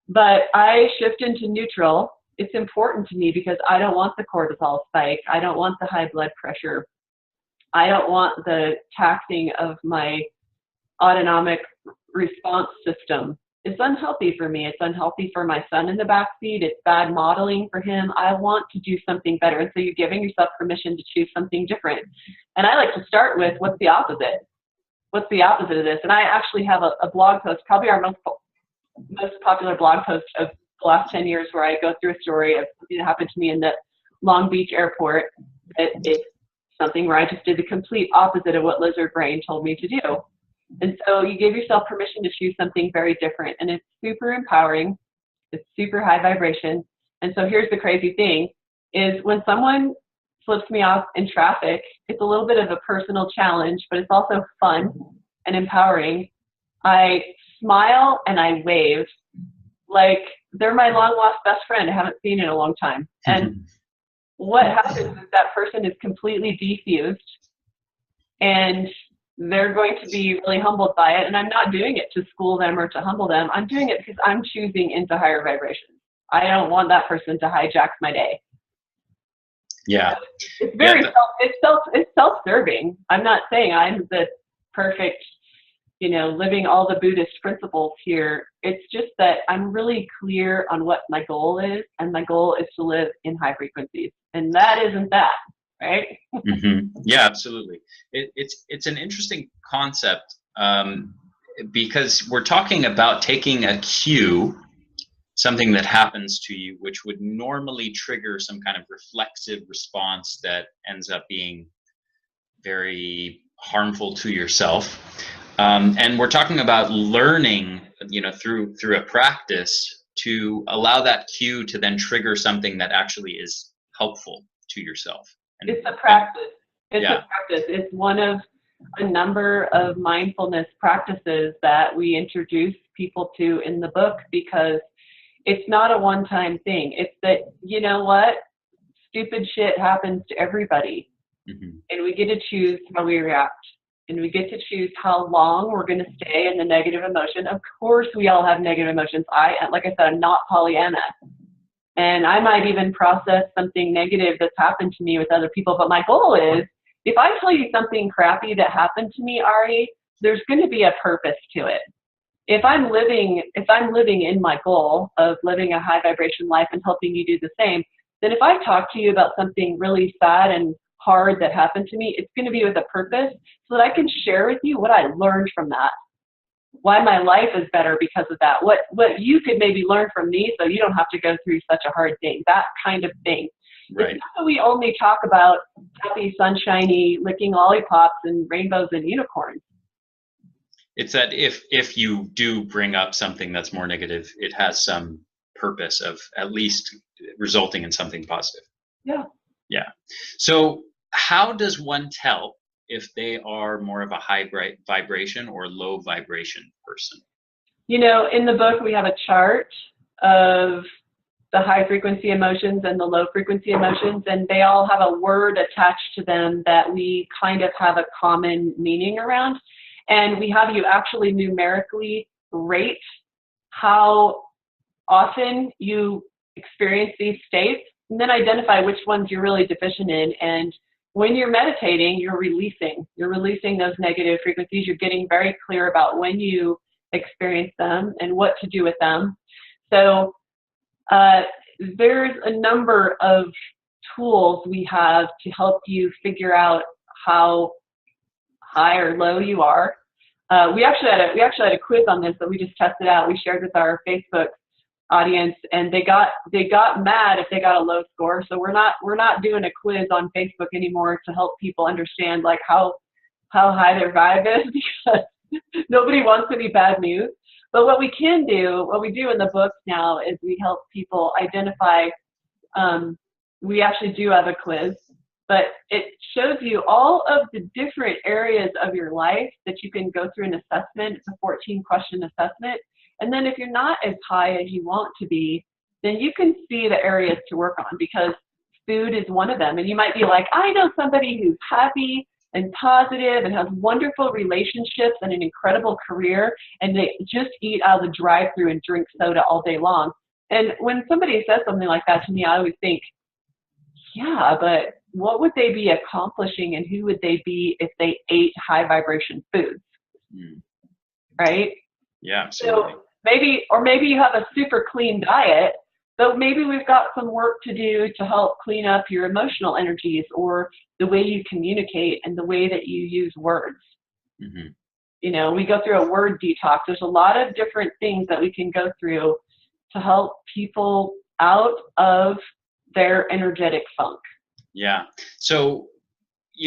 But I shift into neutral. It's important to me because I don't want the cortisol spike. I don't want the high blood pressure. I don't want the taxing of my autonomic response system. It's unhealthy for me. It's unhealthy for my son in the backseat. It's bad modeling for him. I want to do something better. And so you're giving yourself permission to choose something different. And I like to start with what's the opposite? What's the opposite of this? And I actually have a blog post, probably our most popular blog post of the last 10 years, where I go through a story of something that happened to me in the Long Beach airport. It something where I just did the complete opposite of what lizard brain told me to do. And so you give yourself permission to choose something very different, and it's super empowering. It's super high vibration. And so here's the crazy thing is when someone flips me off in traffic, it's a little bit of a personal challenge, but it's also fun and empowering. I smile and I wave like they're my long lost best friend I haven't seen in a long time. And what happens is that person is completely defused and they're going to be really humbled by it. And I'm not doing it to school them or to humble them. I'm doing it because I'm choosing into higher vibrations. I don't want that person to hijack my day. Yeah. It's very it's self-serving. I'm not saying I'm the perfect, living all the Buddhist principles here. It's just that I'm really clear on what my goal is, and my goal is to live in high frequencies. And that isn't that, right? Yeah, absolutely. It's an interesting concept because we're talking about taking a cue, something that happens to you, which would normally trigger some kind of reflexive response that ends up being very harmful to yourself. And we're talking about learning, through a practice to allow that cue to then trigger something that actually is helpful to yourself. And, it's a practice. It's a practice. It's one of a number of mindfulness practices that we introduce people to in the book, because it's not a one-time thing. It's that, you know what? Stupid shit happens to everybody. And we get to choose how we react. And we get to choose how long we're going to stay in the negative emotion. Of course, we all have negative emotions. Like I said, I'm not Pollyanna. And I might even process something negative that's happened to me with other people. But my goal is, if I tell you something crappy that happened to me, Ari, there's going to be a purpose to it. If I'm living in my goal of living a high vibration life and helping you do the same, then if I talk to you about something really sad and hard that happened to me, it's going to be with a purpose so that I can share with you what I learned from that, why my life is better because of that, what you could maybe learn from me so you don't have to go through such a hard thing, that kind of thing. Right. It's not that we only talk about happy, sunshiny, licking lollipops and rainbows and unicorns. It's that if you do bring up something that's more negative, it has some purpose of at least resulting in something positive. Yeah. Yeah. So how does one tell if they are more of a high vibration or low vibration person? In the book, we have a chart of the high frequency emotions and the low frequency emotions, and they all have a word attached to them that we kind of have a common meaning around. And we have you actually numerically rate how often you experience these states, and then identify which ones you're really deficient in. And when you're meditating, you're releasing those negative frequencies. You're getting very clear about when you experience them and what to do with them. So there's a number of tools we have to help you figure out how high or low you are. We actually had a quiz on this that we just tested out. We shared with our Facebook audience, and they got mad if they got a low score. So we're not doing a quiz on Facebook anymore to help people understand like how high their vibe is, because nobody wants any bad news. But what we do in the book now is we help people identify. We actually do have a quiz, but it shows you all of the different areas of your life that you can go through an assessment. It's a 14-question assessment. And then if you're not as high as you want to be, then you can see the areas to work on, because food is one of them. And you might be like, I know somebody who's happy and positive and has wonderful relationships and an incredible career, and they just eat out of the drive-thru and drink soda all day long. And when somebody says something like that to me, I always think, yeah, but what would they be accomplishing, and who would they be if they ate high vibration foods? Right? Yeah, absolutely. So maybe you have a super clean diet, but maybe we've got some work to do to help clean up your emotional energies, or the way you communicate and the way that you use words. We go through a word detox. There's a lot of different things that we can go through to help people out of their energetic funk. Yeah. So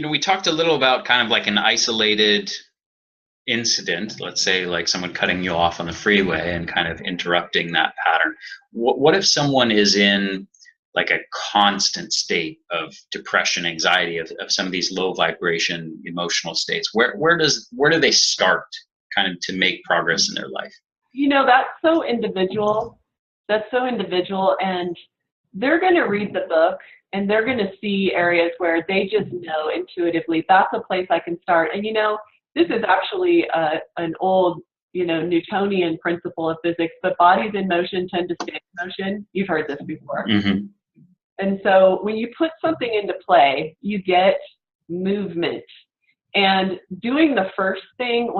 we talked a little about kind of like an isolated incident, let's say like someone cutting you off on the freeway and kind of interrupting that pattern. What if someone is in like a constant state of depression, anxiety, of some of these low vibration emotional states? Where do they start kind of to make progress in their life? That's so individual. That's so individual, and they're going to read the book and they're going to see areas where they just know intuitively that's a place I can start. And this is actually an old Newtonian principle of physics, but bodies in motion tend to stay in motion. You've heard this before. Mm-hmm. And so when you put something into play, you get movement. And doing the first thing,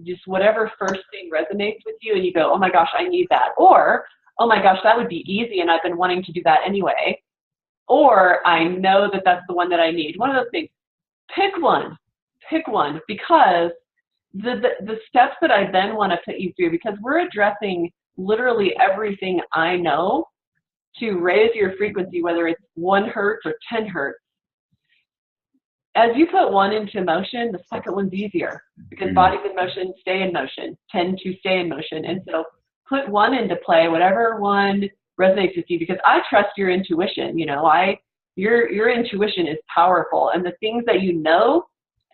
just whatever first thing resonates with you, and you go, oh my gosh, I need that. Or, oh my gosh, that would be easy and I've been wanting to do that anyway. Or I know that that's the one that I need. One of those things. Pick one, because the steps that I then want to put you through, because we're addressing literally everything I know to raise your frequency, whether it's 1 hertz or 10 hertz. As you put one into motion, the second one's easier, because bodies in motion stay in motion, tend to stay in motion. And so put one into play, whatever one resonates with you, because I trust your intuition. Your intuition is powerful, and the things that you know,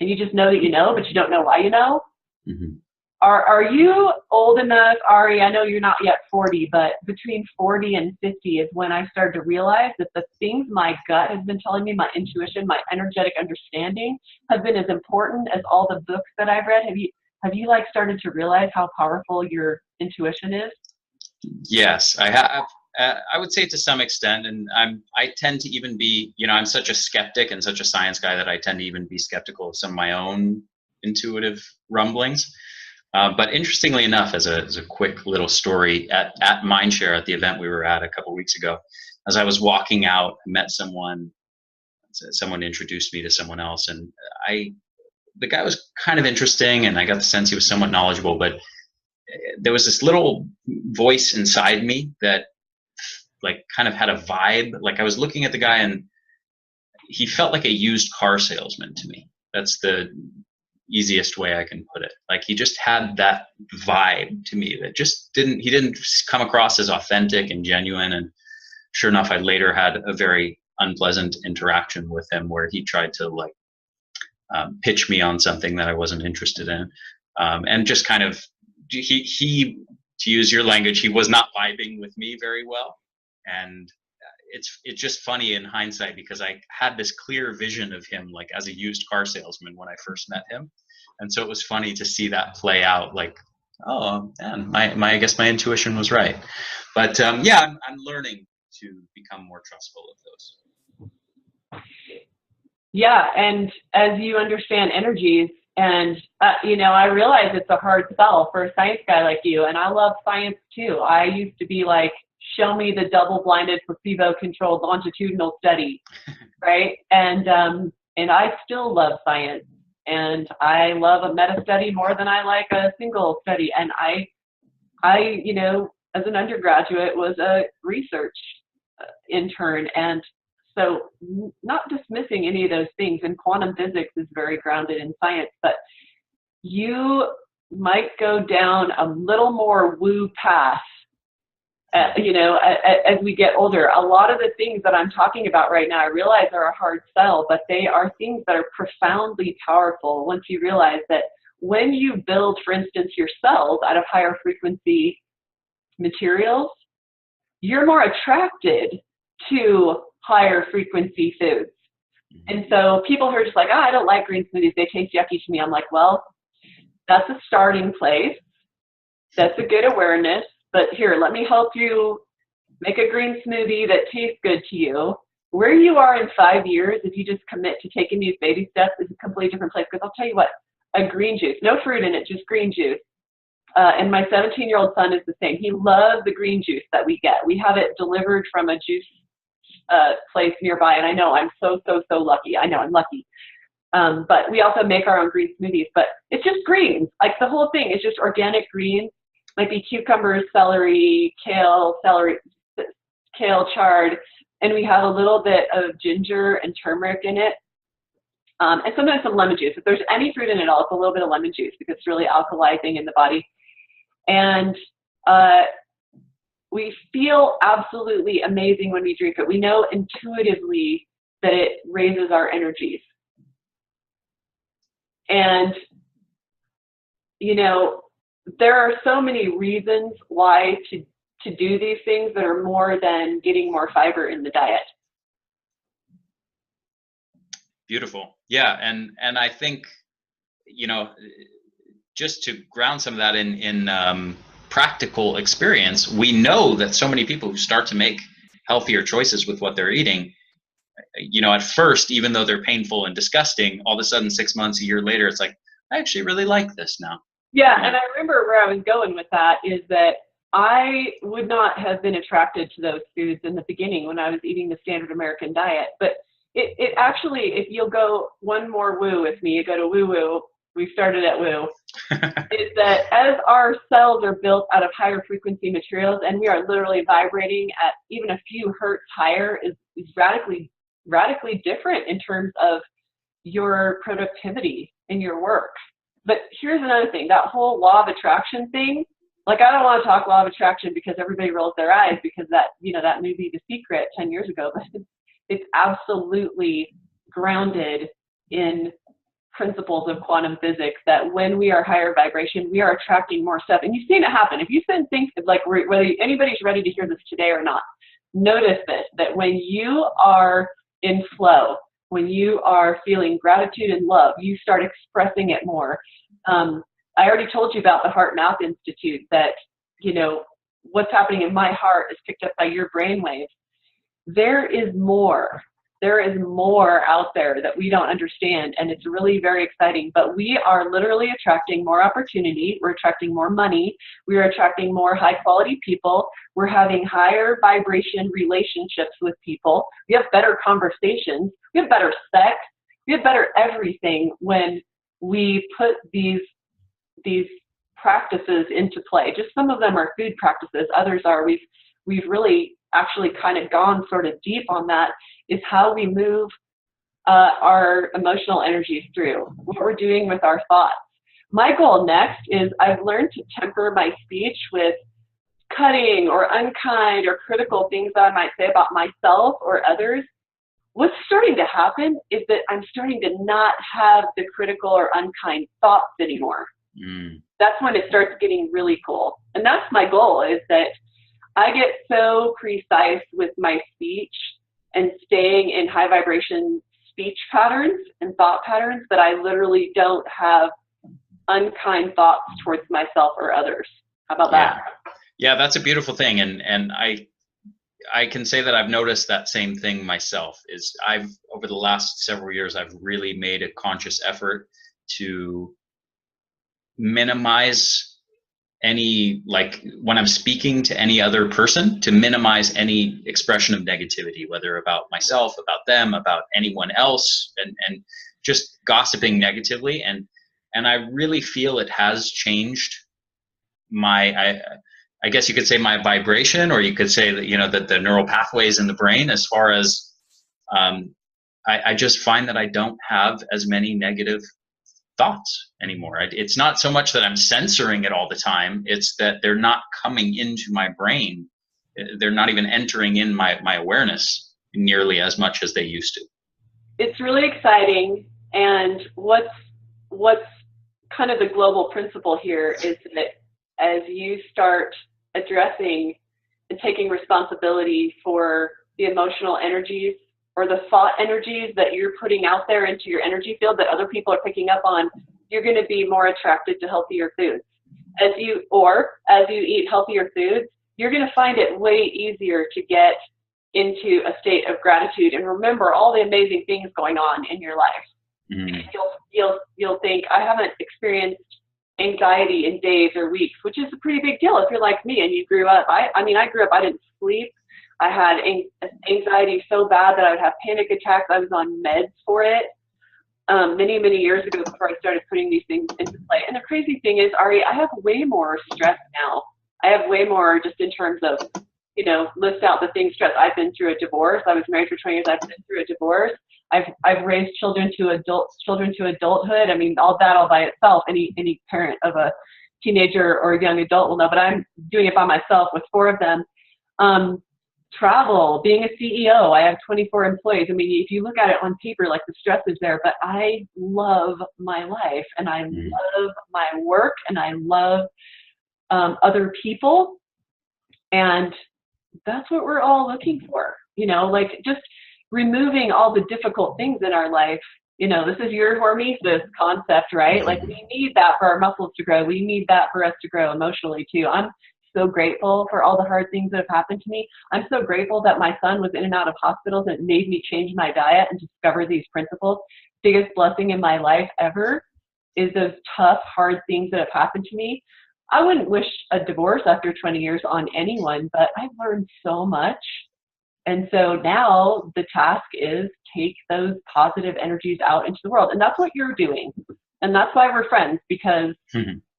and you just know that you know, but you don't know why you know. Mm-hmm. Are you old enough, Ari? I know you're not yet 40, but between 40 and 50 is when I started to realize that the things my gut has been telling me, my intuition, my energetic understanding, have been as important as all the books that I've read. Have you like started to realize how powerful your intuition is? Yes, I have. I would say to some extent, and I tend to even be, I'm such a skeptic and such a science guy that I tend to even be skeptical of some of my own intuitive rumblings. But interestingly enough, as a quick little story, at Mindshare, at the event we were at a couple of weeks ago, as I was walking out, I met someone introduced me to someone else, and the guy was kind of interesting, and I got the sense he was somewhat knowledgeable, but there was this little voice inside me that like kind of had a vibe. Like I was looking at the guy and he felt like a used car salesman to me. That's the easiest way I can put it. Like he just had that vibe to me that just he didn't come across as authentic and genuine. And sure enough, I later had a very unpleasant interaction with him where he tried to like pitch me on something that I wasn't interested in. And just kind of, he, to use your language, he was not vibing with me very well. And it's just funny in hindsight, because I had this clear vision of him like as a used car salesman when I first met him. And so it was funny to see that play out, like, oh man, I guess my intuition was right. But yeah, I'm learning to become more trustful of those. Yeah, and as you understand energies, and I realize it's a hard sell for a science guy like you, and I love science too. I used to be like, show me the double-blinded, placebo-controlled longitudinal study, right? And I still love science, and I love a meta study more than I like a single study. And I as an undergraduate was a research intern, and so not dismissing any of those things. And quantum physics is very grounded in science, but you might go down a little more woo path. As we get older. A lot of the things that I'm talking about right now, I realize are a hard sell, but they are things that are profoundly powerful once you realize that when you build, for instance, your cells out of higher frequency materials, you're more attracted to higher frequency foods. And so people who are just like, I don't like green smoothies, they taste yucky to me. I'm like, well, that's a starting place. That's a good awareness. But here, let me help you make a green smoothie that tastes good to you. Where you are in 5 years, if you just commit to taking these baby steps, is a completely different place. Because I'll tell you what, a green juice, no fruit in it, just green juice. And my 17-year-old son is the same. He loves the green juice that we get. We have it delivered from a juice place nearby. And I know I'm so lucky. I know I'm lucky. But we also make our own green smoothies. But it's just greens. Like the whole thing is just organic greens. Might be cucumbers, celery, kale, chard, and we have a little bit of ginger and turmeric in it. and sometimes some lemon juice. If there's any fruit in it at all, it's a little bit of lemon juice because it's really alkalizing in the body. And we feel absolutely amazing when we drink it. We know intuitively that it raises our energies. And, you know, there are so many reasons why to do these things that are more than getting more fiber in the diet. Beautiful. Yeah. And I think, you know, just to ground some of that in practical experience, we know that so many people who start to make healthier choices with what they're eating, you know, at first, even though they're painful and disgusting, all of a sudden 6 months, a year later, it's like, I actually really like this now. Yeah, and I remember where I was going with that is that I would not have been attracted to those foods in the beginning when I was eating the standard American diet. But it actually, if you'll go one more woo with me, you go to woo-woo, we started at woo, is that as our cells are built out of higher frequency materials and we are literally vibrating at even a few hertz higher is radically different in terms of your productivity in your work. But here's another thing, that whole law of attraction thing, like I don't want to talk law of attraction because everybody rolls their eyes because that, you know, that movie The Secret 10 years ago, but it's absolutely grounded in principles of quantum physics that when we are higher vibration, we are attracting more stuff. And you've seen it happen. If you've been thinking, like whether anybody's ready to hear this today or not, notice this, that when you are in flow, when you are feeling gratitude and love, you start expressing it more. I already told you about the Heart Mouth Institute, that, you know, what's happening in my heart is picked up by your brainwaves. There is more out there that we don't understand, and it's really very exciting. But we are literally attracting more opportunity. We're attracting more money. We are attracting more high-quality people. We're having higher vibration relationships with people. We have better conversations. We have better sex. We have better everything when we put these practices into play. Just some of them are food practices. Others are we've really actually kind of gone sort of deep on that, is how we move our emotional energies through, what we're doing with our thoughts. My goal next is I've learned to temper my speech with cutting or unkind or critical things that I might say about myself or others. What's starting to happen is that I'm starting to not have the critical or unkind thoughts anymore. That's when it starts getting really cool. And that's my goal, is that I get so precise with my speech and staying in high vibration speech patterns and thought patterns that I literally don't have unkind thoughts towards myself or others. How about that? Yeah, that's a beautiful thing. And I can say that I've noticed that same thing myself. Is over the last several years, I've really made a conscious effort to minimize any, like when I'm speaking to any other person, to minimize any expression of negativity, whether about myself, about them, about anyone else, and just gossiping negatively. And I really feel it has changed my, I guess you could say my vibration, or you could say that, you know, that the neural pathways in the brain, as far as I just find that I don't have as many negative thoughts anymore. It's not so much that I'm censoring it all the time, it's that they're not coming into my brain. They're not even entering in my awareness nearly as much as they used to. It's really exciting. And what's kind of the global principle here is that as you start addressing and taking responsibility for the emotional energies or the thought energies that you're putting out there into your energy field that other people are picking up on, you're going to be more attracted to healthier foods. As you eat healthier foods, you're going to find it way easier to get into a state of gratitude and remember all the amazing things going on in your life. Mm. You'll think, I haven't experienced anxiety in days or weeks, which is a pretty big deal if you're like me and you grew up. I grew up, I didn't sleep. I had anxiety so bad that I would have panic attacks. I was on meds for it many, many years ago before I started putting these things into play. And the crazy thing is, Ari, I have way more stress now. I have way more just in terms of, you know, list out the things stress. I've been through a divorce. I was married for 20 years. I've been through a divorce. I've raised children to adulthood. I mean, all that all by itself, any parent of a teenager or a young adult will know, but I'm doing it by myself with 4 of them. Travel, being a CEO, I have 24 employees. I mean, if you look at it on paper, like the stress is there, but I love my life and I love my work and I love other people. And that's what we're all looking for, you know, like just removing all the difficult things in our life. You know, this is your hormesis concept, right? Like we need that for our muscles to grow. We need that for us to grow emotionally too. I'm so grateful for all the hard things that have happened to me. I'm so grateful that my son was in and out of hospitals and it made me change my diet and discover these principles. Biggest blessing in my life ever is those tough, hard things that have happened to me. I wouldn't wish a divorce after 20 years on anyone, but I've learned so much. And so now the task is take those positive energies out into the world. And that's what you're doing. And that's why we're friends, because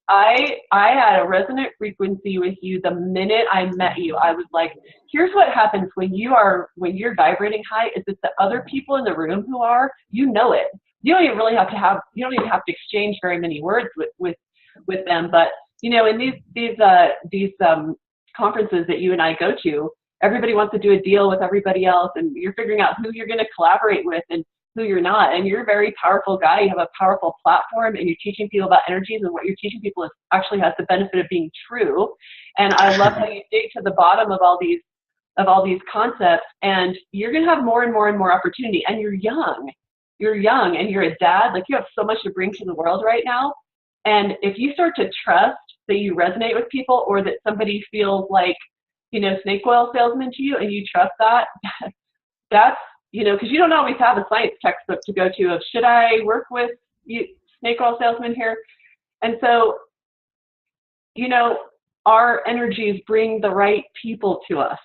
I had a resonant frequency with you the minute I met you. I was like, here's what happens when you're vibrating high is that the other people in the room who are, you know it. You don't even have to exchange very many words with them. But you know, in these conferences that you and I go to, everybody wants to do a deal with everybody else, and you're figuring out who you're going to collaborate with and who you're not. And you're a very powerful guy. You have a powerful platform, and you're teaching people about energies, and what you're teaching people actually has the benefit of being true. And I love how you dig to the bottom of all these concepts, and you're going to have more and more and more opportunity. And you're young, and you're a dad. Like, you have so much to bring to the world right now. And if you start to trust that you resonate with people, or that somebody feels like, you know, snake oil salesman to you, and you trust that, that's, you know, because you don't always have a science textbook to go to of, should I work with you, snake oil salesman here? And so, you know, our energies bring the right people to us.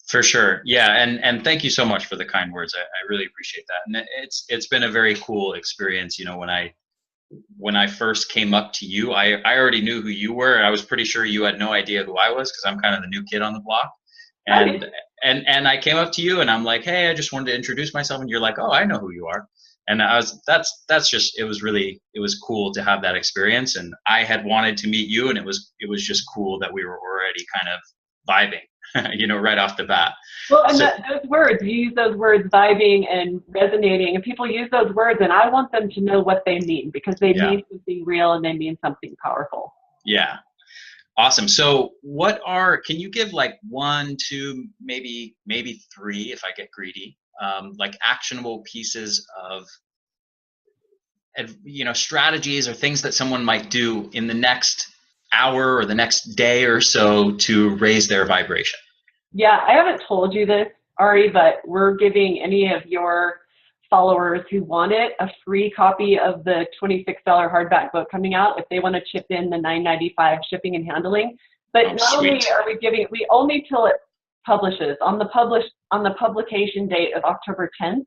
For sure. Yeah. And thank you so much for the kind words. I really appreciate that. And it's been a very cool experience. You know, when I first came up to you, I already knew who you were. I was pretty sure you had no idea who I was, because I'm kind of the new kid on the block. And I came up to you and I'm like, hey, I just wanted to introduce myself. And you're like, oh, I know who you are. And that's just, it was cool to have that experience. And I had wanted to meet you, and it was just cool that we were already kind of vibing, you know, right off the bat. Well, and those words, you use those words, vibing and resonating, and people use those words, and I want them to know what they mean, because they mean something real and they mean something powerful. Yeah. Awesome. So can you give like 1, 2, maybe 3, if I get greedy, like actionable pieces of, you know, strategies or things that someone might do in the next hour or the next day or so to raise their vibration? Yeah, I haven't told you this, Ari, but we're giving any of your followers who want it a free copy of the $26 hardback book coming out if they want to chip in the $9.95 shipping and handling. But not only are we giving it, we only till it publishes on the publication date of October 10th,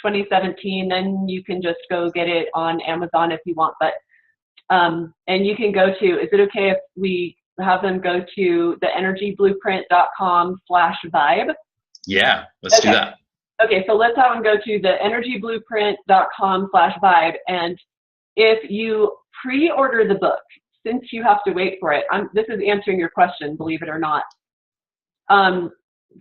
2017. Then you can just go get it on Amazon if you want. But and you can go to, is it okay if we have them go to the energyblueprint.com/vibe? Yeah, let's do that. Okay, so let's have them go to the energyblueprint.com/vibe. And if you pre-order the book, since you have to wait for it, this is answering your question, believe it or not.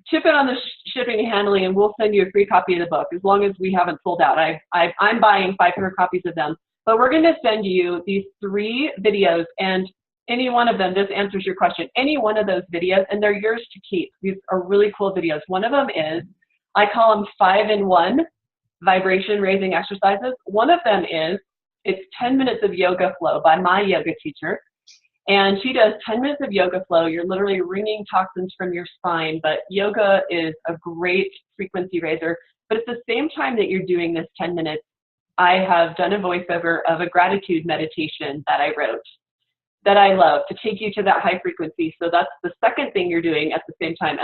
Chip it on the shipping and handling, and we'll send you a free copy of the book, as long as we haven't sold out. I'm buying 500 copies of them. But we're going to send you these 3 videos, and any one of them, this answers your question, any one of those videos, and they're yours to keep. These are really cool videos. One of them is, I call them 5-in-1 vibration raising exercises. One of them is, it's 10 minutes of yoga flow by my yoga teacher. And she does 10 minutes of yoga flow. You're literally wringing toxins from your spine, but yoga is a great frequency raiser. But at the same time that you're doing this 10 minutes, I have done a voiceover of a gratitude meditation that I wrote, that I love, to take you to that high frequency. So that's the second thing you're doing at the same time.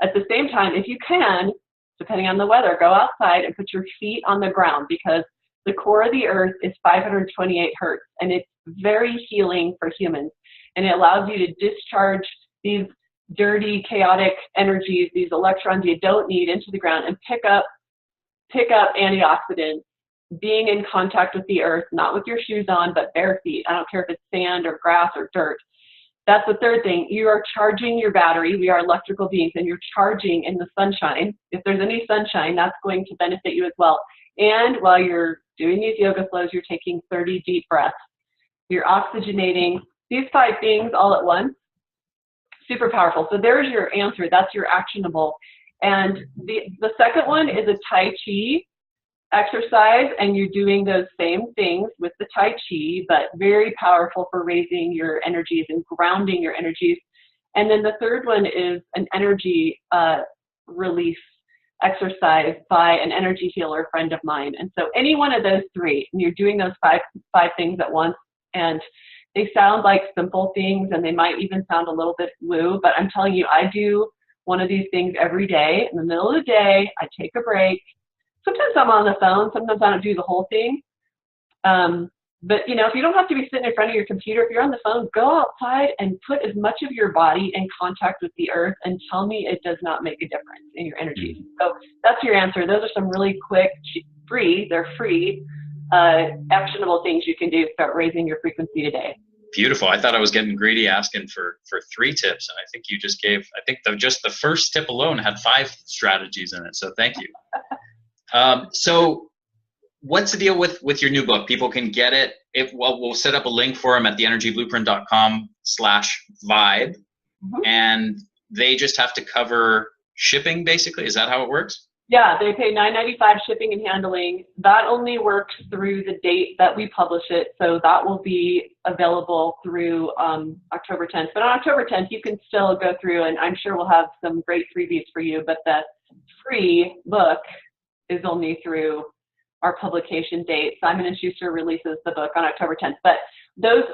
At the same time, if you can, depending on the weather, go outside and put your feet on the ground, because the core of the earth is 528 Hertz, and it's very healing for humans. And it allows you to discharge these dirty, chaotic energies, these electrons you don't need, into the ground, and pick up pick up antioxidants, being in contact with the earth, not with your shoes on, but bare feet. I don't care if it's sand or grass or dirt. That's the third thing. You are charging your battery. We are electrical beings, and you're charging in the sunshine. If there's any sunshine, that's going to benefit you as well. And while you're doing these yoga flows, you're taking 30 deep breaths. You're oxygenating. These 5 things all at once, super powerful. So there's your answer. That's your actionable. And the second one is a Tai Chi exercise, and you're doing those same things with the Tai Chi, but very powerful for raising your energies and grounding your energies. And then the third one is an energy release exercise by an energy healer friend of mine. And so any one of those 3, and you're doing those five things at once, and they sound like simple things, and they might even sound a little bit woo, but I'm telling you, I do one of these things every day. In the middle of the day, I take a break. Sometimes I'm on the phone. Sometimes I don't do the whole thing. But, you know, if you don't have to be sitting in front of your computer, if you're on the phone, go outside and put as much of your body in contact with the earth, and tell me it does not make a difference in your energy. So that's your answer. Those are some really quick, they're free, actionable things you can do to start raising your frequency today. Beautiful. I thought I was getting greedy asking for 3 tips, and I think you just gave, I think just the first tip alone had 5 strategies in it. So thank you. So what's the deal with your new book? People can get it. We'll set up a link for them at theenergyblueprint.com/vibe. And they just have to cover shipping, basically. Is that how it works? Yeah, they pay $9.95 shipping and handling. That only works through the date that we publish it. So that will be available through October 10th. But on October 10th, you can still go through, and I'm sure we'll have some great freebies for you. But the free book is only through our publication date. Simon & Schuster releases the book on October 10th. But those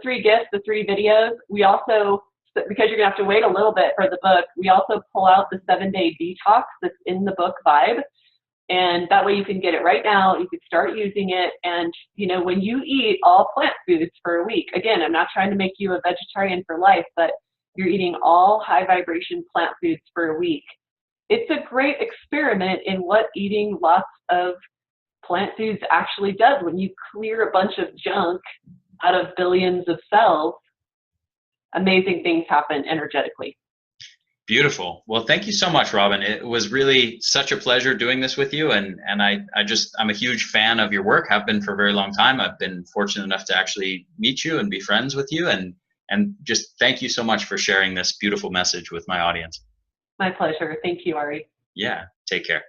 3 gifts, the 3 videos, we also, because you're gonna have to wait a little bit for the book, we also pull out the 7-day detox that's in the book Vibe. And that way you can get it right now. You can start using it. And, you know, when you eat all plant foods for a week, again, I'm not trying to make you a vegetarian for life, but you're eating all high vibration plant foods for a week. It's a great experiment in what eating lots of plant foods actually does. When you clear a bunch of junk out of billions of cells, amazing things happen energetically. Beautiful. Well, thank you so much, Robyn. It was really such a pleasure doing this with you. And I'm a huge fan of your work, have been for a very long time. I've been fortunate enough to actually meet you and be friends with you. And just thank you so much for sharing this beautiful message with my audience. My pleasure. Thank you, Ari. Yeah. Take care.